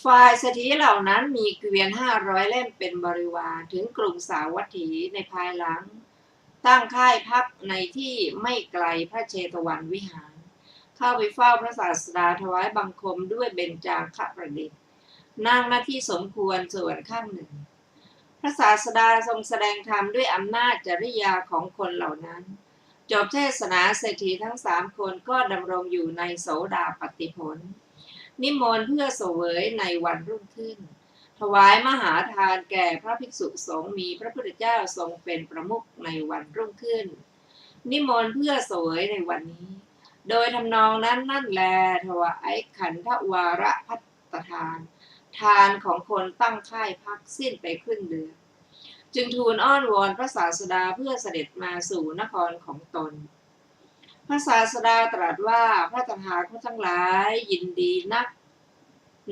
ฝ่ายเศรษฐีเหล่านั้นมีเกวียน500 เล่มเป็นบริวารถึงกรุงสาวัตถีในภายหลังตั้งค่ายพักในที่ไม่ไกลพระเชตวันวิหารเข้าไปเฝ้าพระศาสดาถวายบังคมด้วยเบญจางคประดิษฐ์นั่งหน้าที่สมควรส่วนข้างหนึ่งพระศาสดาทรงแสดงธรรมด้วยอำนาจจริยาของคนเหล่านั้นจบเทศนาเศรษฐีทั้ง3 คนก็ดำรงอยู่ในโสดาปัตติผลนิมนต์เพื่อเสวยในวันรุ่งขึ้นถวายมหาทานแก่พระภิกษุสงฆ์มีพระพุทธเจ้าทรงเป็นประมุขในวันรุ่งขึ้นนิมนต์เพื่อเสวยในวันนี้โดยทำนองนั้นนั่นแลถวายขันธวาระภัตตทานทานของคนตั้งค่ายพักสิ้นไปครึ่งเดือนจึงทูลอ้อนวอนพระศาสดาเพื่อเสด็จมาสู่นครของตนพระศาสดาตรัสว่าพระตถาคตทั้งหลายยินดีนัก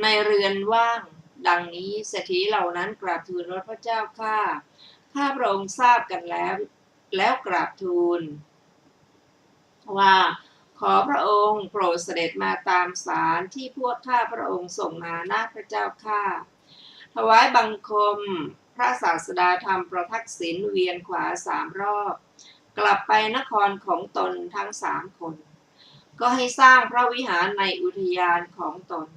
ในเรือนว่างดังนี้เศรษฐีเหล่านั้นกราบทูลว่าพระเจ้าข้าพระองค์ทราบกันแล้วกราบทูลว่าขอพระองค์โปรดเสด็จมาตามสารที่พวกข้าพระองค์ส่งมานะพระเจ้าข้าถวายบังคมพระศาสดาทำประทักษิณเวียนขวา3 รอบกลับไปนครของตนทั้ง3 คนก็ให้สร้างพระวิหารในอุทยานของตน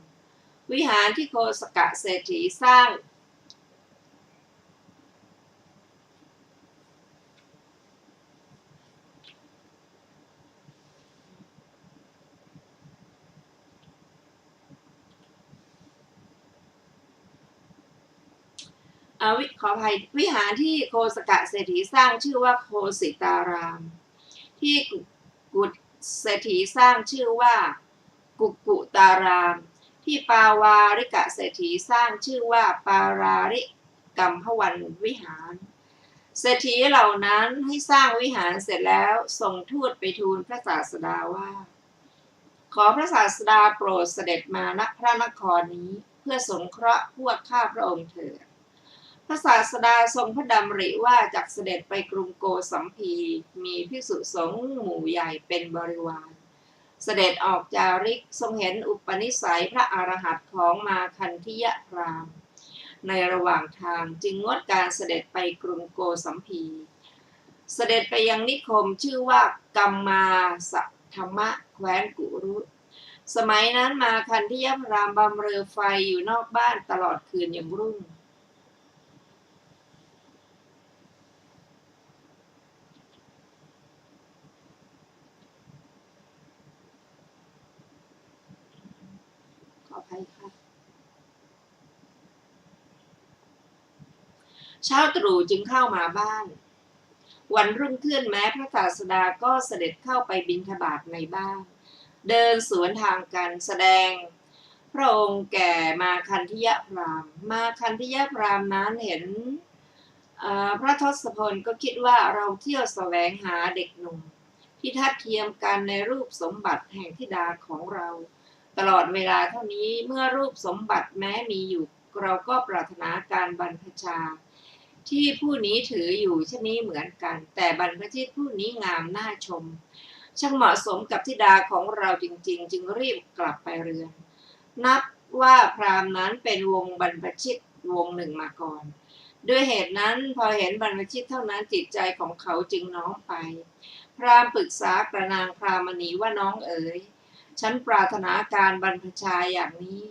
วิหารที่โคสกะเศรษฐีสร้าง ขออภัยวิหารที่โคสกะเศรษฐีสร้างชื่อว่าโคสิตารามที่กุฏเศรษฐีสร้างชื่อว่ากุกุตารามที่ปาวาริกะเศรษฐีสร้างชื่อว่าปาราริกัมพวันวิหารเศรษฐีเหล่านั้นให้สร้างวิหารเสร็จแล้วส่งทูตไปทูลพระศาสดาว่าขอพระศาสดาโปรดเสด็จมาณพระนครนี้เพื่อสงเคราะห์พวกข้าพระองค์เถิดพระศาสดาทรงพระดำริว่าจากเสด็จไปกรุงโกสัมพีมีภิกษุสงฆ์หมู่ใหญ่เป็นบริวารเสด็จออกจาริกทรงเห็นอุปนิสัยพระอรหันต์ของมาคันธิยพราหมณ์ในระหว่างทางจึงงดการเสด็จไปกรุงโกสัมพีเสด็จไปยังนิคมชื่อว่ากัมมาสัทธมะแคว้นกุรุสมัยนั้นมาคันธิยพราหมณ์บำเรอไฟอยู่นอกบ้านตลอดคืนยังรุ่งเช้าตรู่จึงเข้ามาบ้านวันรุ่งขึ้นแม้พระศาสดาก็เสด็จเข้าไปบิณฑบาตในบ้านเดินสวนทางกันแสดงพระองค์แก่มาคันธิยพราหมณ์มาคันธิยพราหมณ์นั้นเห็นพระทศพลก็คิดว่าเราเที่ยวแสวงหาเด็กหนุ่มที่ทัดเทียมกันในรูปสมบัติแห่งธิดาของเราตลอดเวลาเท่านี้เมื่อรูปสมบัติแม้มีอยู่เราก็ปรารถนาการบรรพชาที่ผู้นี้ถืออยู่เช่นนี้เหมือนกันแต่บรรพชิตผู้นี้งามน่าชมช่างเหมาะสมกับธิดาของเราจริงๆจึงรีบกลับไปเรือนนับว่าพราหมณ์นั้นเป็นวงบรรพชิตวงหนึ่งมาก่อนด้วยเหตุนั้นพอเห็นบรรพชิตเท่านั้นจิตใจของเขาจึงน้อมไปพราหมณ์ปรึกษากระนางพรามณีว่าน้องเอ๋ยฉันปรารถนาการบรรพชาอย่างนี้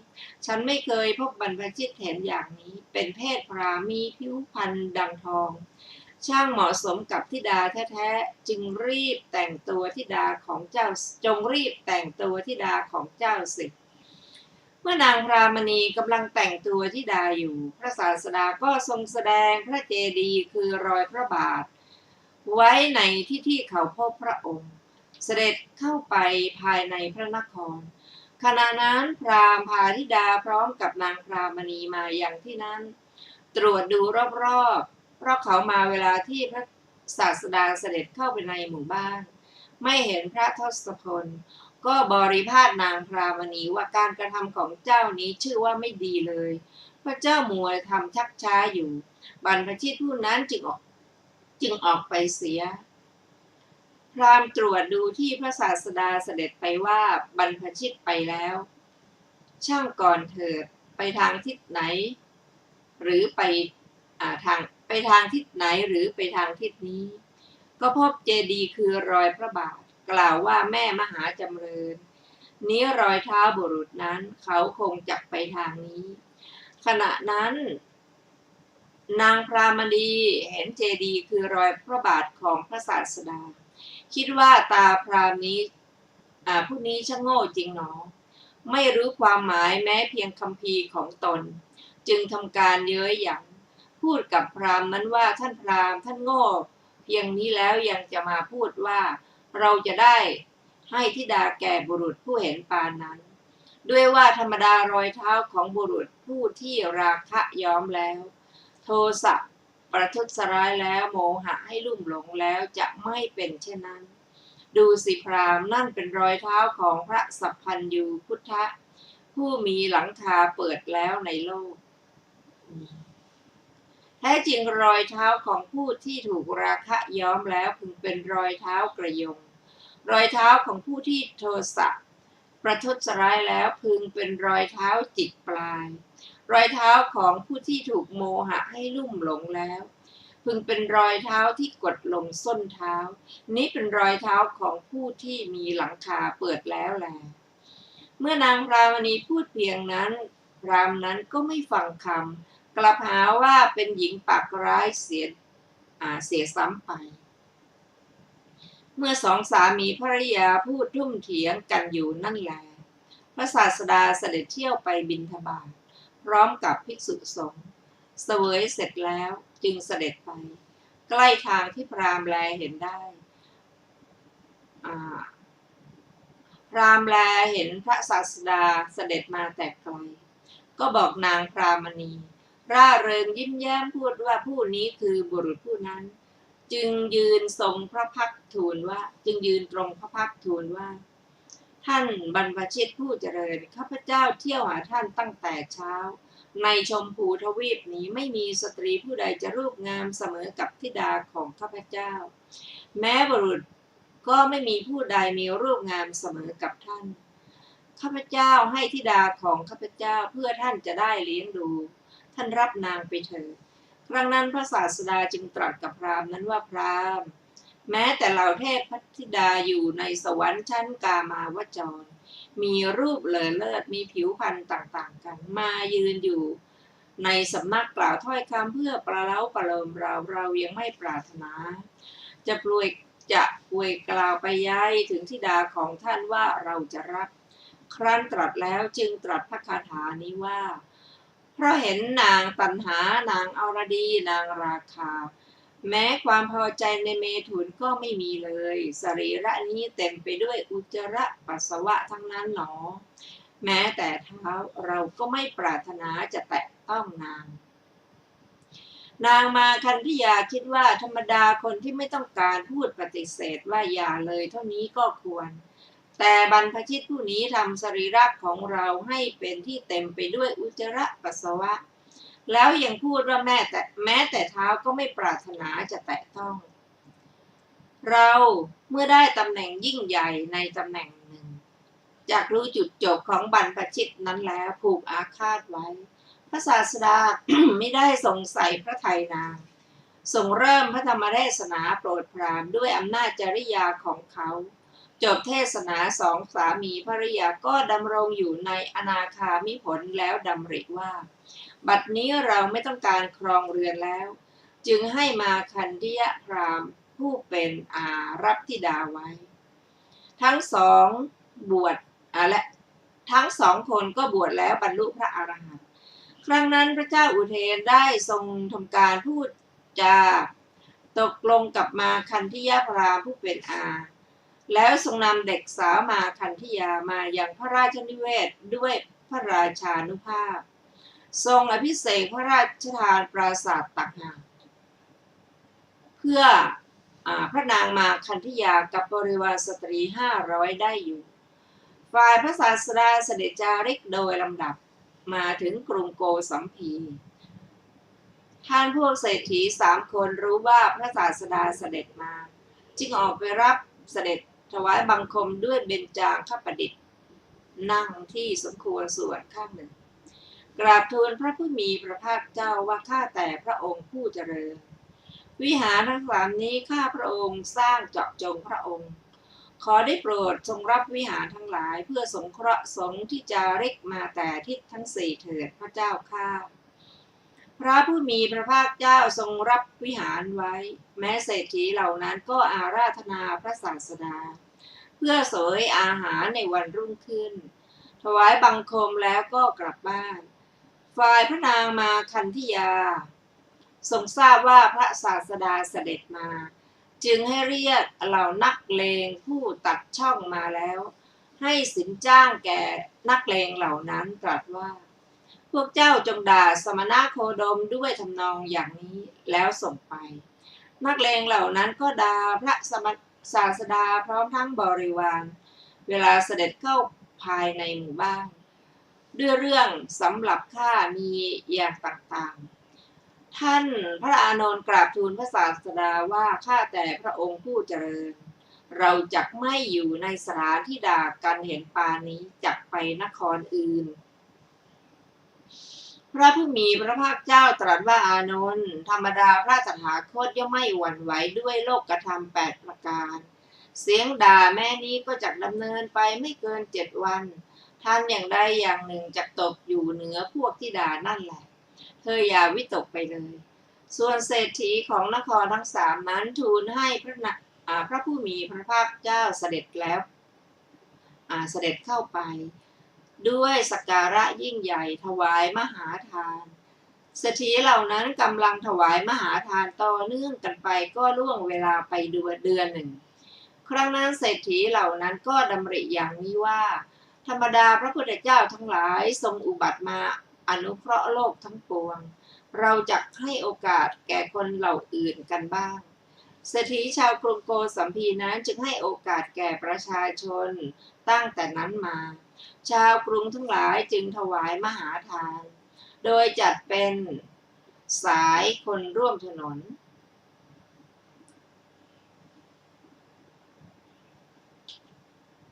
ฉันไม่เคยพบบรรพชิตเห็นอย่างนี้เป็นเพศพราหมณ์มีผิวพรรณดังทองช่างเหมาะสมกับธิดาแท้ๆจึงรีบแต่งตัวธิดาของเจ้าจงรีบแต่งตัวธิดาของเจ้าสิเมื่อนางพรามณีกำลังแต่งตัวธิดาอยู่พระศาสดาก็ทรงแสดงพระเจดีย์คือรอยพระบาทไว้ในที่เขาพบพระองค์เสด็จเข้าไปภายในพระนครขณะนั้นพราหมณ์พาธิดาพร้อมกับนางพรามณีมาอย่างที่นั้นตรวจดูรอบๆเพราะเขามาเวลาที่พระศาสดาเสด็จเข้าไปในหมู่บ้านไม่เห็นพระทศพลก็บริพาทนางพรามณีว่าการกระทำของเจ้านี้ชื่อว่าไม่ดีเลยพระเจ้ามัวทำชักช้าอยู่บรรพชิตผู้นั้นจึงออกไปเสียพราหมณ์ตรวจดูที่พระศาสดาเสด็จไปว่าบรรพชิตไปแล้วช่างก่อนเถิดไปทางทิศไหนหรือไปทางทิศไหนหรือไปทางทิศนี้ก็พบเจดีย์คือรอยพระบาทกล่าวว่าแม่มหาจำเริญนี้รอยเท้าบุรุษนั้นเขาคงจักไปทางนี้ขณะนั้นนางพรามณีเห็นเจดีย์คือรอยพระบาทของพระศาสดาคิดว่าตาพราหมณ์นี้ผู้นี้ช่างโง่จริงหนอไม่รู้ความหมายแม้เพียงคัมภีร์ของตนจึงทำการเย้ยหยันพูดกับพราหมณ์นั้นว่าท่านพราหมณ์ท่านโง่เพียงนี้แล้วยังจะมาพูดว่าเราจะได้ให้ธิดาแก่บุรุษผู้เห็นปานนั้นด้วยว่าธรรมดารอยเท้าของบุรุษผู้ที่ราคะย้อมแล้วโทสะประทุษร้ายแล้วโมหะให้ลุ่มหลงแล้วจะไม่เป็นเช่นนั้นดูสิพราหมณ์นั่นเป็นรอยเท้าของพระสัพพัญญูพุทธะผู้มีหลังคาเปิดแล้วในโลกแท้จริงรอยเท้าของผู้ที่ถูกราคะย้อมแล้วพึงเป็นรอยเท้ากระยงรอยเท้าของผู้ที่โทสะประทุษร้ายแล้วพึงเป็นรอยเท้าจิกปลายรอยเท้าของผู้ที่ถูกโมหะให้ลุ่มหลงแล้วพึงเป็นรอยเท้าที่กดลงส้นเท้านี้เป็นรอยเท้าของผู้ที่มีหลังคาเปิดแล้วแลเมื่อนางพรามณีพูดเพียงนั้นพราหมณ์นั้นก็ไม่ฟังคำกลับหาว่าเป็นหญิงปากร้ายเสียซ้ำไปเมื่อสองสามีภริยาพูดทุ่มเถียงกันอยู่นั่นแลพระศาสดาเสด็จเที่ยวไปบิณฑบาตพร้อมกับภิกษุสงฆ์ เสวยเสร็จแล้วจึงเสด็จไปใกล้ทางที่พราหมณ์แลเห็นได้พราหมณ์แลเห็นพระศาสดาเสด็จมาแต่ไกลก็บอกนางพรามณีร่าเริงยิ้มแย้มพูดว่าผู้นี้คือบุรุษผู้นั้นจึงยืนทรงพระพักตร์ทูลว่าจึงยืนตรงพระพักตร์ทูลว่าท่านบรรพชิตผู้เจริญข้าพเจ้าเที่ยวหาท่านตั้งแต่เช้าในชมพูทวีปนี้ไม่มีสตรีผู้ใดจะรูปงามเสมอกับธิดาของข้าพเจ้าแม้บุรุษก็ไม่มีผู้ใดมีรูปงามเสมอกับท่านข้าพเจ้าให้ธิดาของข้าพเจ้าเพื่อท่านจะได้เลี้ยงดูท่านรับนางไปเถิดครั้งนั้นพระศาสดาจึงตรัสกับพราหมณ์นั้นว่าพราหมณ์แม้แต่เหล่าเทพธิดาอยู่ในสวรรค์ชั้นกามาวจรมีรูปเลอเลิศมีผิวพรรณต่างๆกันมายืนอยู่ในสำนักกล่าวถ้อยคำเพื่อประเล้าประโลมเรายังไม่ปรารถนาจะป่วยกล่าวไปย้ายถึงธิดาของท่านว่าเราจะรับครั้นตรัสแล้วจึงตรัสพระคาถานี้ว่าเพราะเห็นนางตัณหานางอรดีนางราคาแม้ความพอใจในเมถุนก็ไม่มีเลยสรีระนี้เต็มไปด้วยอุจจาระปัสสาวะทั้งนั้นหนอแม้แต่เท้าเราก็ไม่ปรารถนาจะแตะต้องนางมาคันธิยาคิดว่าธรรมดาคนที่ไม่ต้องการพูดปฏิเสธว่าอย่าเลยเท่านี้ก็ควรแต่บรรพชิตผู้นี้ทำสรีระของเราให้เป็นที่เต็มไปด้วยอุจจาระปัสสาวะแล้วยังพูดว่าแม้แต่เท้าก็ไม่ปรารถนาจะแตะต้องเราเมื่อได้ตำแหน่งยิ่งใหญ่ในตำแหน่งหนึ่งจากรู้จุดจบของบรรพชิตนั้นแล้วผูกอาฆาตไว้พระศาสดา ไม่ได้ทรงใส่พระทัยนางทรงเริ่มพระธรรมเทศนาโปรดพราหมณ์ด้วยอำนาจจริยาของเขาจบเทศนาสองสามีภริยาก็ดำรงอยู่ในอนาคามิผลแล้วดำริว่าบัดนี้เราไม่ต้องการครองเรือนแล้วจึงให้มาคันธิยพราหมณ์ผู้เป็นรับธิดาไว้ทั้งสองบวชและทั้งสองคนก็บวชแล้วบรรลุพระอรหันต์ครั้งนั้นพระเจ้าอุเทนได้ทรงทำการพูดจาตกลงกับมาคันธิยพราหมณ์ผู้เป็นแล้วทรงนำเด็กสาวมาคันธิยามายังพระราชนิเวศด้วยพระราชานุภาพทรงอภิเษกพระราชทานปราสาทตักหากเพื่อพระนางมาคันธิยากับบริวารสตรี500ได้อยู่ฝ่ายพระศาสดาเสด็จจาริกโดยลำดับมาถึงกรุงโกสัมพีท่านพวกเศรษฐี3 คนรู้ว่าพระศาสดาเสด็จมาจึงออกไปรับเสด็จถวายบังคมด้วยเบญจางคประดิษฐ์นั่งที่สมควรส่วนข้างหนึ่งกราบทูลพระผู้มีพระภาคเจ้าว่าข้าแต่พระองค์ผู้เจริญวิหารทั้ง3นี้ข้าพระองค์สร้างเจาะจงพระองค์ขอได้โปรดทรงรับวิหารทั้งหลายเพื่อสงเคราะห์สงฆ์ที่จาริกมาแต่ทิศทั้ง4เถิดพระเจ้าข้าพระผู้มีพระภาคเจ้าทรงรับวิหารไว้แม้เศรษฐีเหล่านั้นก็อาราธนาพระศาสดาเพื่อเสวยอาหารในวันรุ่งขึ้นถวายบังคมแล้วก็กลับบ้านฝ่ายพระนางมาคันธิยาทรงทราบว่าพระศาสดาเสด็จมาจึงให้เรียกเหล่านักเลงผู้ตัดช่องมาแล้วให้สินจ้างแก่นักเลงเหล่านั้นตรัสว่าพวกเจ้าจงด่าสมณะโคดมด้วยทำนองอย่างนี้แล้วส่งไปนักเลงเหล่านั้นก็ด่าพระศาสดาพร้อมทั้งบริวารเวลาเสด็จเข้าภายในหมู่บ้านด้วยเรื่องสำหรับข้ามีอย่างต่างๆท่านพระอานนท์กราบทูลพระศาสดาว่าข้าแต่พระองค์ผู้เจริญเราจักไม่อยู่ในสถานที่ด่ากันเห็นปานนี้จักไปนครอื่นพระผู้มีพระภาคเจ้าตรัสว่าอานนท์ธรรมดาพระตถาคตย่อมไม่หวั่นไหวด้วยโลกธรรม8 ประการเสียงด่าแม่นี้ก็จักดำเนินไปไม่เกิน7 วันท่านอย่างใดอย่างหนึ่งจักตกอยู่เหนือพวกที่ด่านั่นแหละเธออย่าวิตกไปเลยส่วนเศรษฐีของนครทั้ง3นั้นทูลให้พระผู้มีพระภาคเจ้าเสด็จแล้วเสด็จเข้าไปด้วยสักการะยิ่งใหญ่ถวายมหาทาน เศรษฐีเหล่านั้นกำลังถวายมหาทานต่อเนื่องกันไปก็ล่วงเวลาไปเดือนหนึ่งครั้งนั้นเศรษฐีเหล่านั้นก็ดำริอย่างนี้ว่าธรรมดาพระพุทธเจ้าทั้งหลายทรงอุบัติมาอนุเคราะห์โลกทั้งปวงเราจะให้โอกาสแก่คนเหล่าอื่นกันบ้างเศรษฐีชาวกรุงโกสัมพีนั้นจึงให้โอกาสแก่ประชาชนตั้งแต่นั้นมาชาวกรุงทั้งหลายจึงถวายมหาทานโดยจัดเป็นสายคนร่วมถนน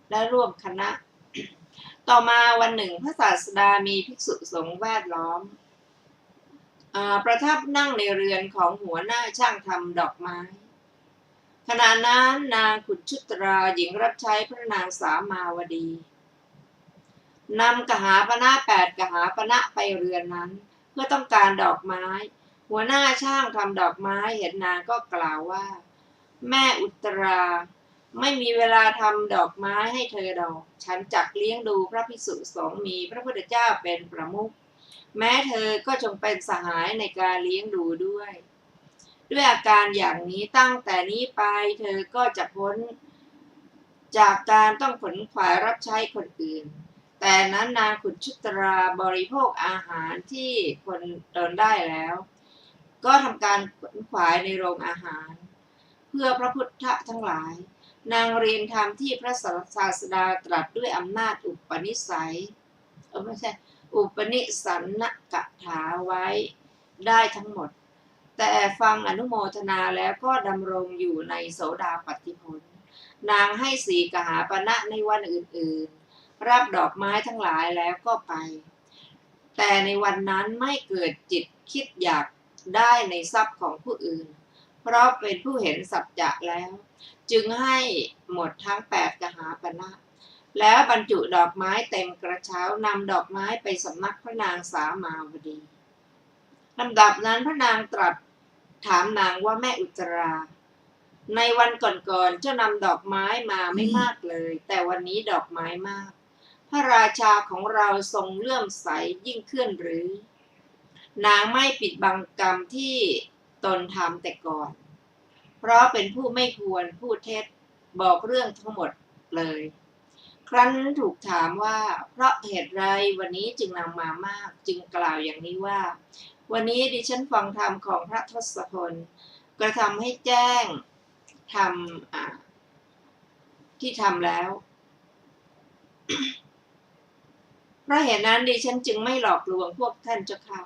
และร่วมคณะต่อมาวันหนึ่งพระศาสดามีภิกษุสงฆ์แวดล้อมประทับนั่งในเรือนของหัวหน้าช่างทำดอกไม้ขณะนั้นนางขุนชุตราหญิงรับใช้พระนางสามาวดีนำกหาปณะ8 กหาปณะไปเรือนนั้นเพื่อต้องการดอกไม้หัวหน้าช่างทำดอกไม้เห็นนางก็กล่าวว่าแม่อุตราไม่มีเวลาทำดอกไม้ให้เธอดอกฉันจักเลี้ยงดูพระภิกษุสงฆ์มีพระพุทธเจ้าเป็นประมุขแม้เธอก็จงเป็นสหายในการเลี้ยงดูด้วยอาการอย่างนี้ตั้งแต่นี้ไปเธอก็จะพ้นจากการต้องขนขวายรับใช้คนอื่นแต่นั้นนางขุนชุตราบริโภคอาหารที่คนตนได้แล้วก็ทำการขนขวายในโรงอาหารเพื่อพระพุทธทั้งหลายนางเรียนธรรมที่พระศาสดาตรัสด้วยอำนาจอุปนิสัยไม่ใช่อุปนิสันนกถาไว้ได้ทั้งหมดแต่ฟังอนุโมทนาแล้วก็ดำรงอยู่ในโสดาปัตติผลนางให้4 กหาปณะในวันอื่นๆรับดอกไม้ทั้งหลายแล้วก็ไปแต่ในวันนั้นไม่เกิดจิตคิดอยากได้ในทรัพย์ของผู้อื่นเพราะเป็นผู้เห็นสัจจะแล้วจึงให้หมดทั้ง8 กหาปณะแล้วบรรจุดอกไม้เต็มกระเช้านำดอกไม้ไปสำนักพระนางสามาวดีลำดับนั้นพระนางตรัสถามนางว่าแม่อุตราในวันก่อนๆเจ้านำดอกไม้มาไม่มากเลยแต่วันนี้ดอกไม้มากพระราชาของเราทรงเลื่อมใสยิ่งขึ้นหรือนางไม่ปิดบังกรรมที่ตนทำแต่ก่อนเพราะเป็นผู้ไม่ควรพูดเท็จบอกเรื่องทั้งหมดเลยครั้นถูกถามว่าเพราะเหตุไรวันนี้จึงนำมามากจึงกล่าวอย่างนี้ว่าวันนี้ดิฉันฟังธรรมของพระทศพลกระทำให้แจ้งทำที่ทำแล้ว เพราะเหตุนั้นดิฉันจึงไม่หลอกลวงพวกท่านเจ้าค่ะ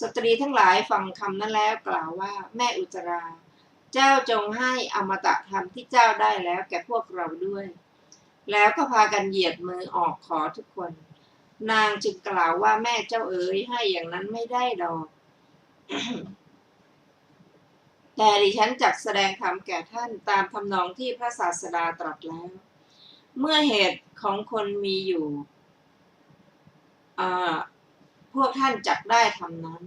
สตรีทั้งหลายฟังคำนั้นแล้วกล่าวว่าแม่อุตราเจ้าจงให้อมตะธรรมที่เจ้าได้แล้วแก่พวกเราด้วยแล้วก็พากันเหยียดมือออกขอทุกคนนางจึงกล่าวว่าแม่เจ้าเอ๋ยให้อย่างนั้นไม่ได้ดอก แต่ดิฉันจักแสดงธรรมแก่ท่านตามทำนองที่พระศาสดาตรัสแล้วเมื่อเหตุของคนมีอยู่พวกท่านจักได้ทำนั้น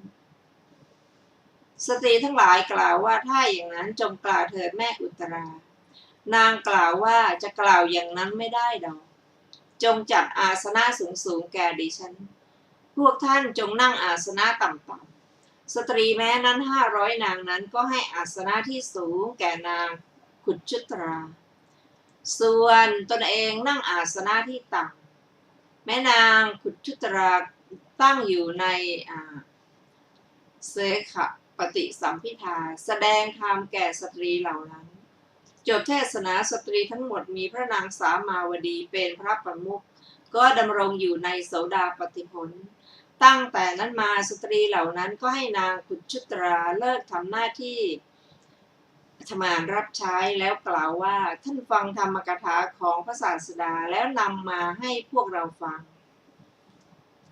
สตรีทั้งหลายกล่าวว่าถ้าอย่างนั้นจงกล่าวเถิดแม่อุตรานางกล่าวว่าจะกล่าวอย่างนั้นไม่ได้ดอกจงจัดอาสนะสูงแก่ดิฉันพวกท่านจงนั่งอาสนะต่ำๆสตรีแม้นั้น500 นางนั้นก็ให้อาสนะที่สูงแก่นางขุนชุตราส่วนตนเองนั่งอาสนะที่ต่ำแม่นางขุนชุตราตั้งอยู่ในเสขปฏิสัมพิทาแสดงธรรมแก่สตรีเหล่านั้นจบเทศนาสตรีทั้งหมดมีพระนางสามาวดีเป็นพระประมุขก็ดำรงอยู่ในโสดาปัตติผลตั้งแต่นั้นมาสตรีเหล่านั้นก็ให้นางขุนชุตราเลิกทำหน้าที่ทำงานรับใช้แล้วกล่าวว่าท่านฟังธรรมกถาของพระศาสดาแล้วนำมาให้พวกเราฟัง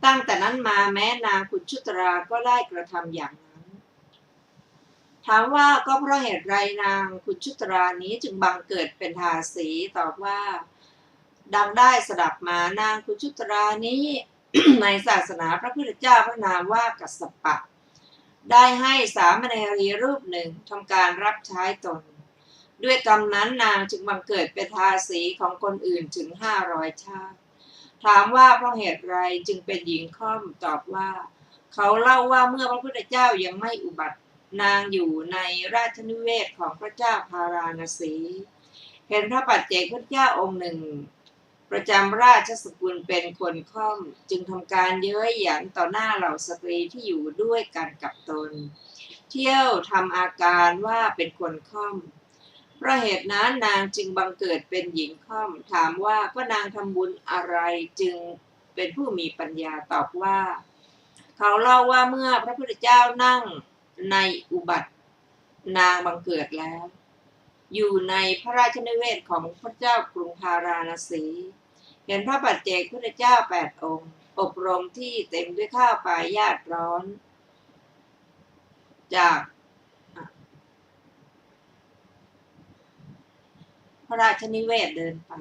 ตั้งแต่นั้นมาแม้นางขุนชุตราก็ได้กระทำอย่างนั้นถามว่าก็เพราะเหตุไรนางขุนชุตรานี้จึงบังเกิดเป็นทาสีตอบว่าดังได้สดับมานางขุนชุตรานี้ ในศาสนาพระพุทธเจ้าพระนามว่ากัสสปะได้ให้สามเณรีรูปหนึ่งทำการรับใช้ตนด้วยกรรมนั้นนางจึงบังเกิดเป็นทาสีของคนอื่นถึง500 ชาติถามว่าเพราะเหตุไรจึงเป็นหญิงค่อมตอบว่า เขาเล่าว่าเมื่อพระพุทธเจ้ายังไม่อุบัตินางอยู่ในราชนิเวศของพระเจ้าพาราณสีเห็นพระปัจเจกพุทธเจ้าองค์หนึ่งประจำราชสกุลเป็นคนค่อมจึงทำการเย้ยหยันต่อหน้าเหล่าสตรีที่อยู่ด้วยกันกับตนเที่ยวทำอาการว่าเป็นคนค่อมเพราะเหตุนั้นนางจึงบังเกิดเป็นหญิงค่อมถามว่าก็นางทำบุญอะไรจึงเป็นผู้มีปัญญาตอบว่าเขาเล่าว่าเมื่อพระพุทธเจ้านั่งในอุบัตินางบังเกิดแล้วอยู่ในพระราชนิเวศของพระเจ้ากรุงพาราณสีเห็นพระปัจเจกพุทธเจ้า8 องค์อบรมที่เต็มด้วยข้าวปลายาตร้อนจากพระราชนิเวศเดินไป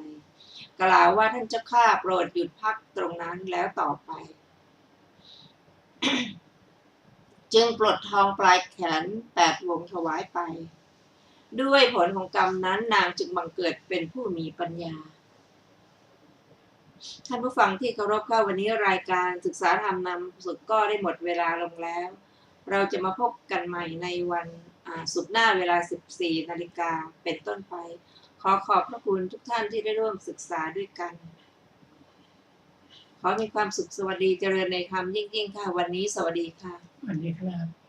กล่าวว่าท่านเจ้าข้าโปรดหยุดพักตรงนั้นแล้วต่อไป จึงปลดทองปลายแขน8 วงถวายไปด้วยผลของกรรมนั้นนางจึงบังเกิดเป็นผู้มีปัญญาท่านผู้ฟังที่เคารพค่ะวันนี้รายการศึกษาธรรมนำสุขก็ได้หมดเวลาลงแล้วเราจะมาพบกันใหม่ในวันศุกร์หน้าเวลา 14 นาฬิกาเป็นต้นไปขอขอบพระคุณทุกท่านที่ได้ร่วมศึกษาด้วยกันขอมีความสุขสวัสดีเจริญในธรรมยิ่งๆค่ะวันนี้สวัสดีค่ะสวัสดีครับ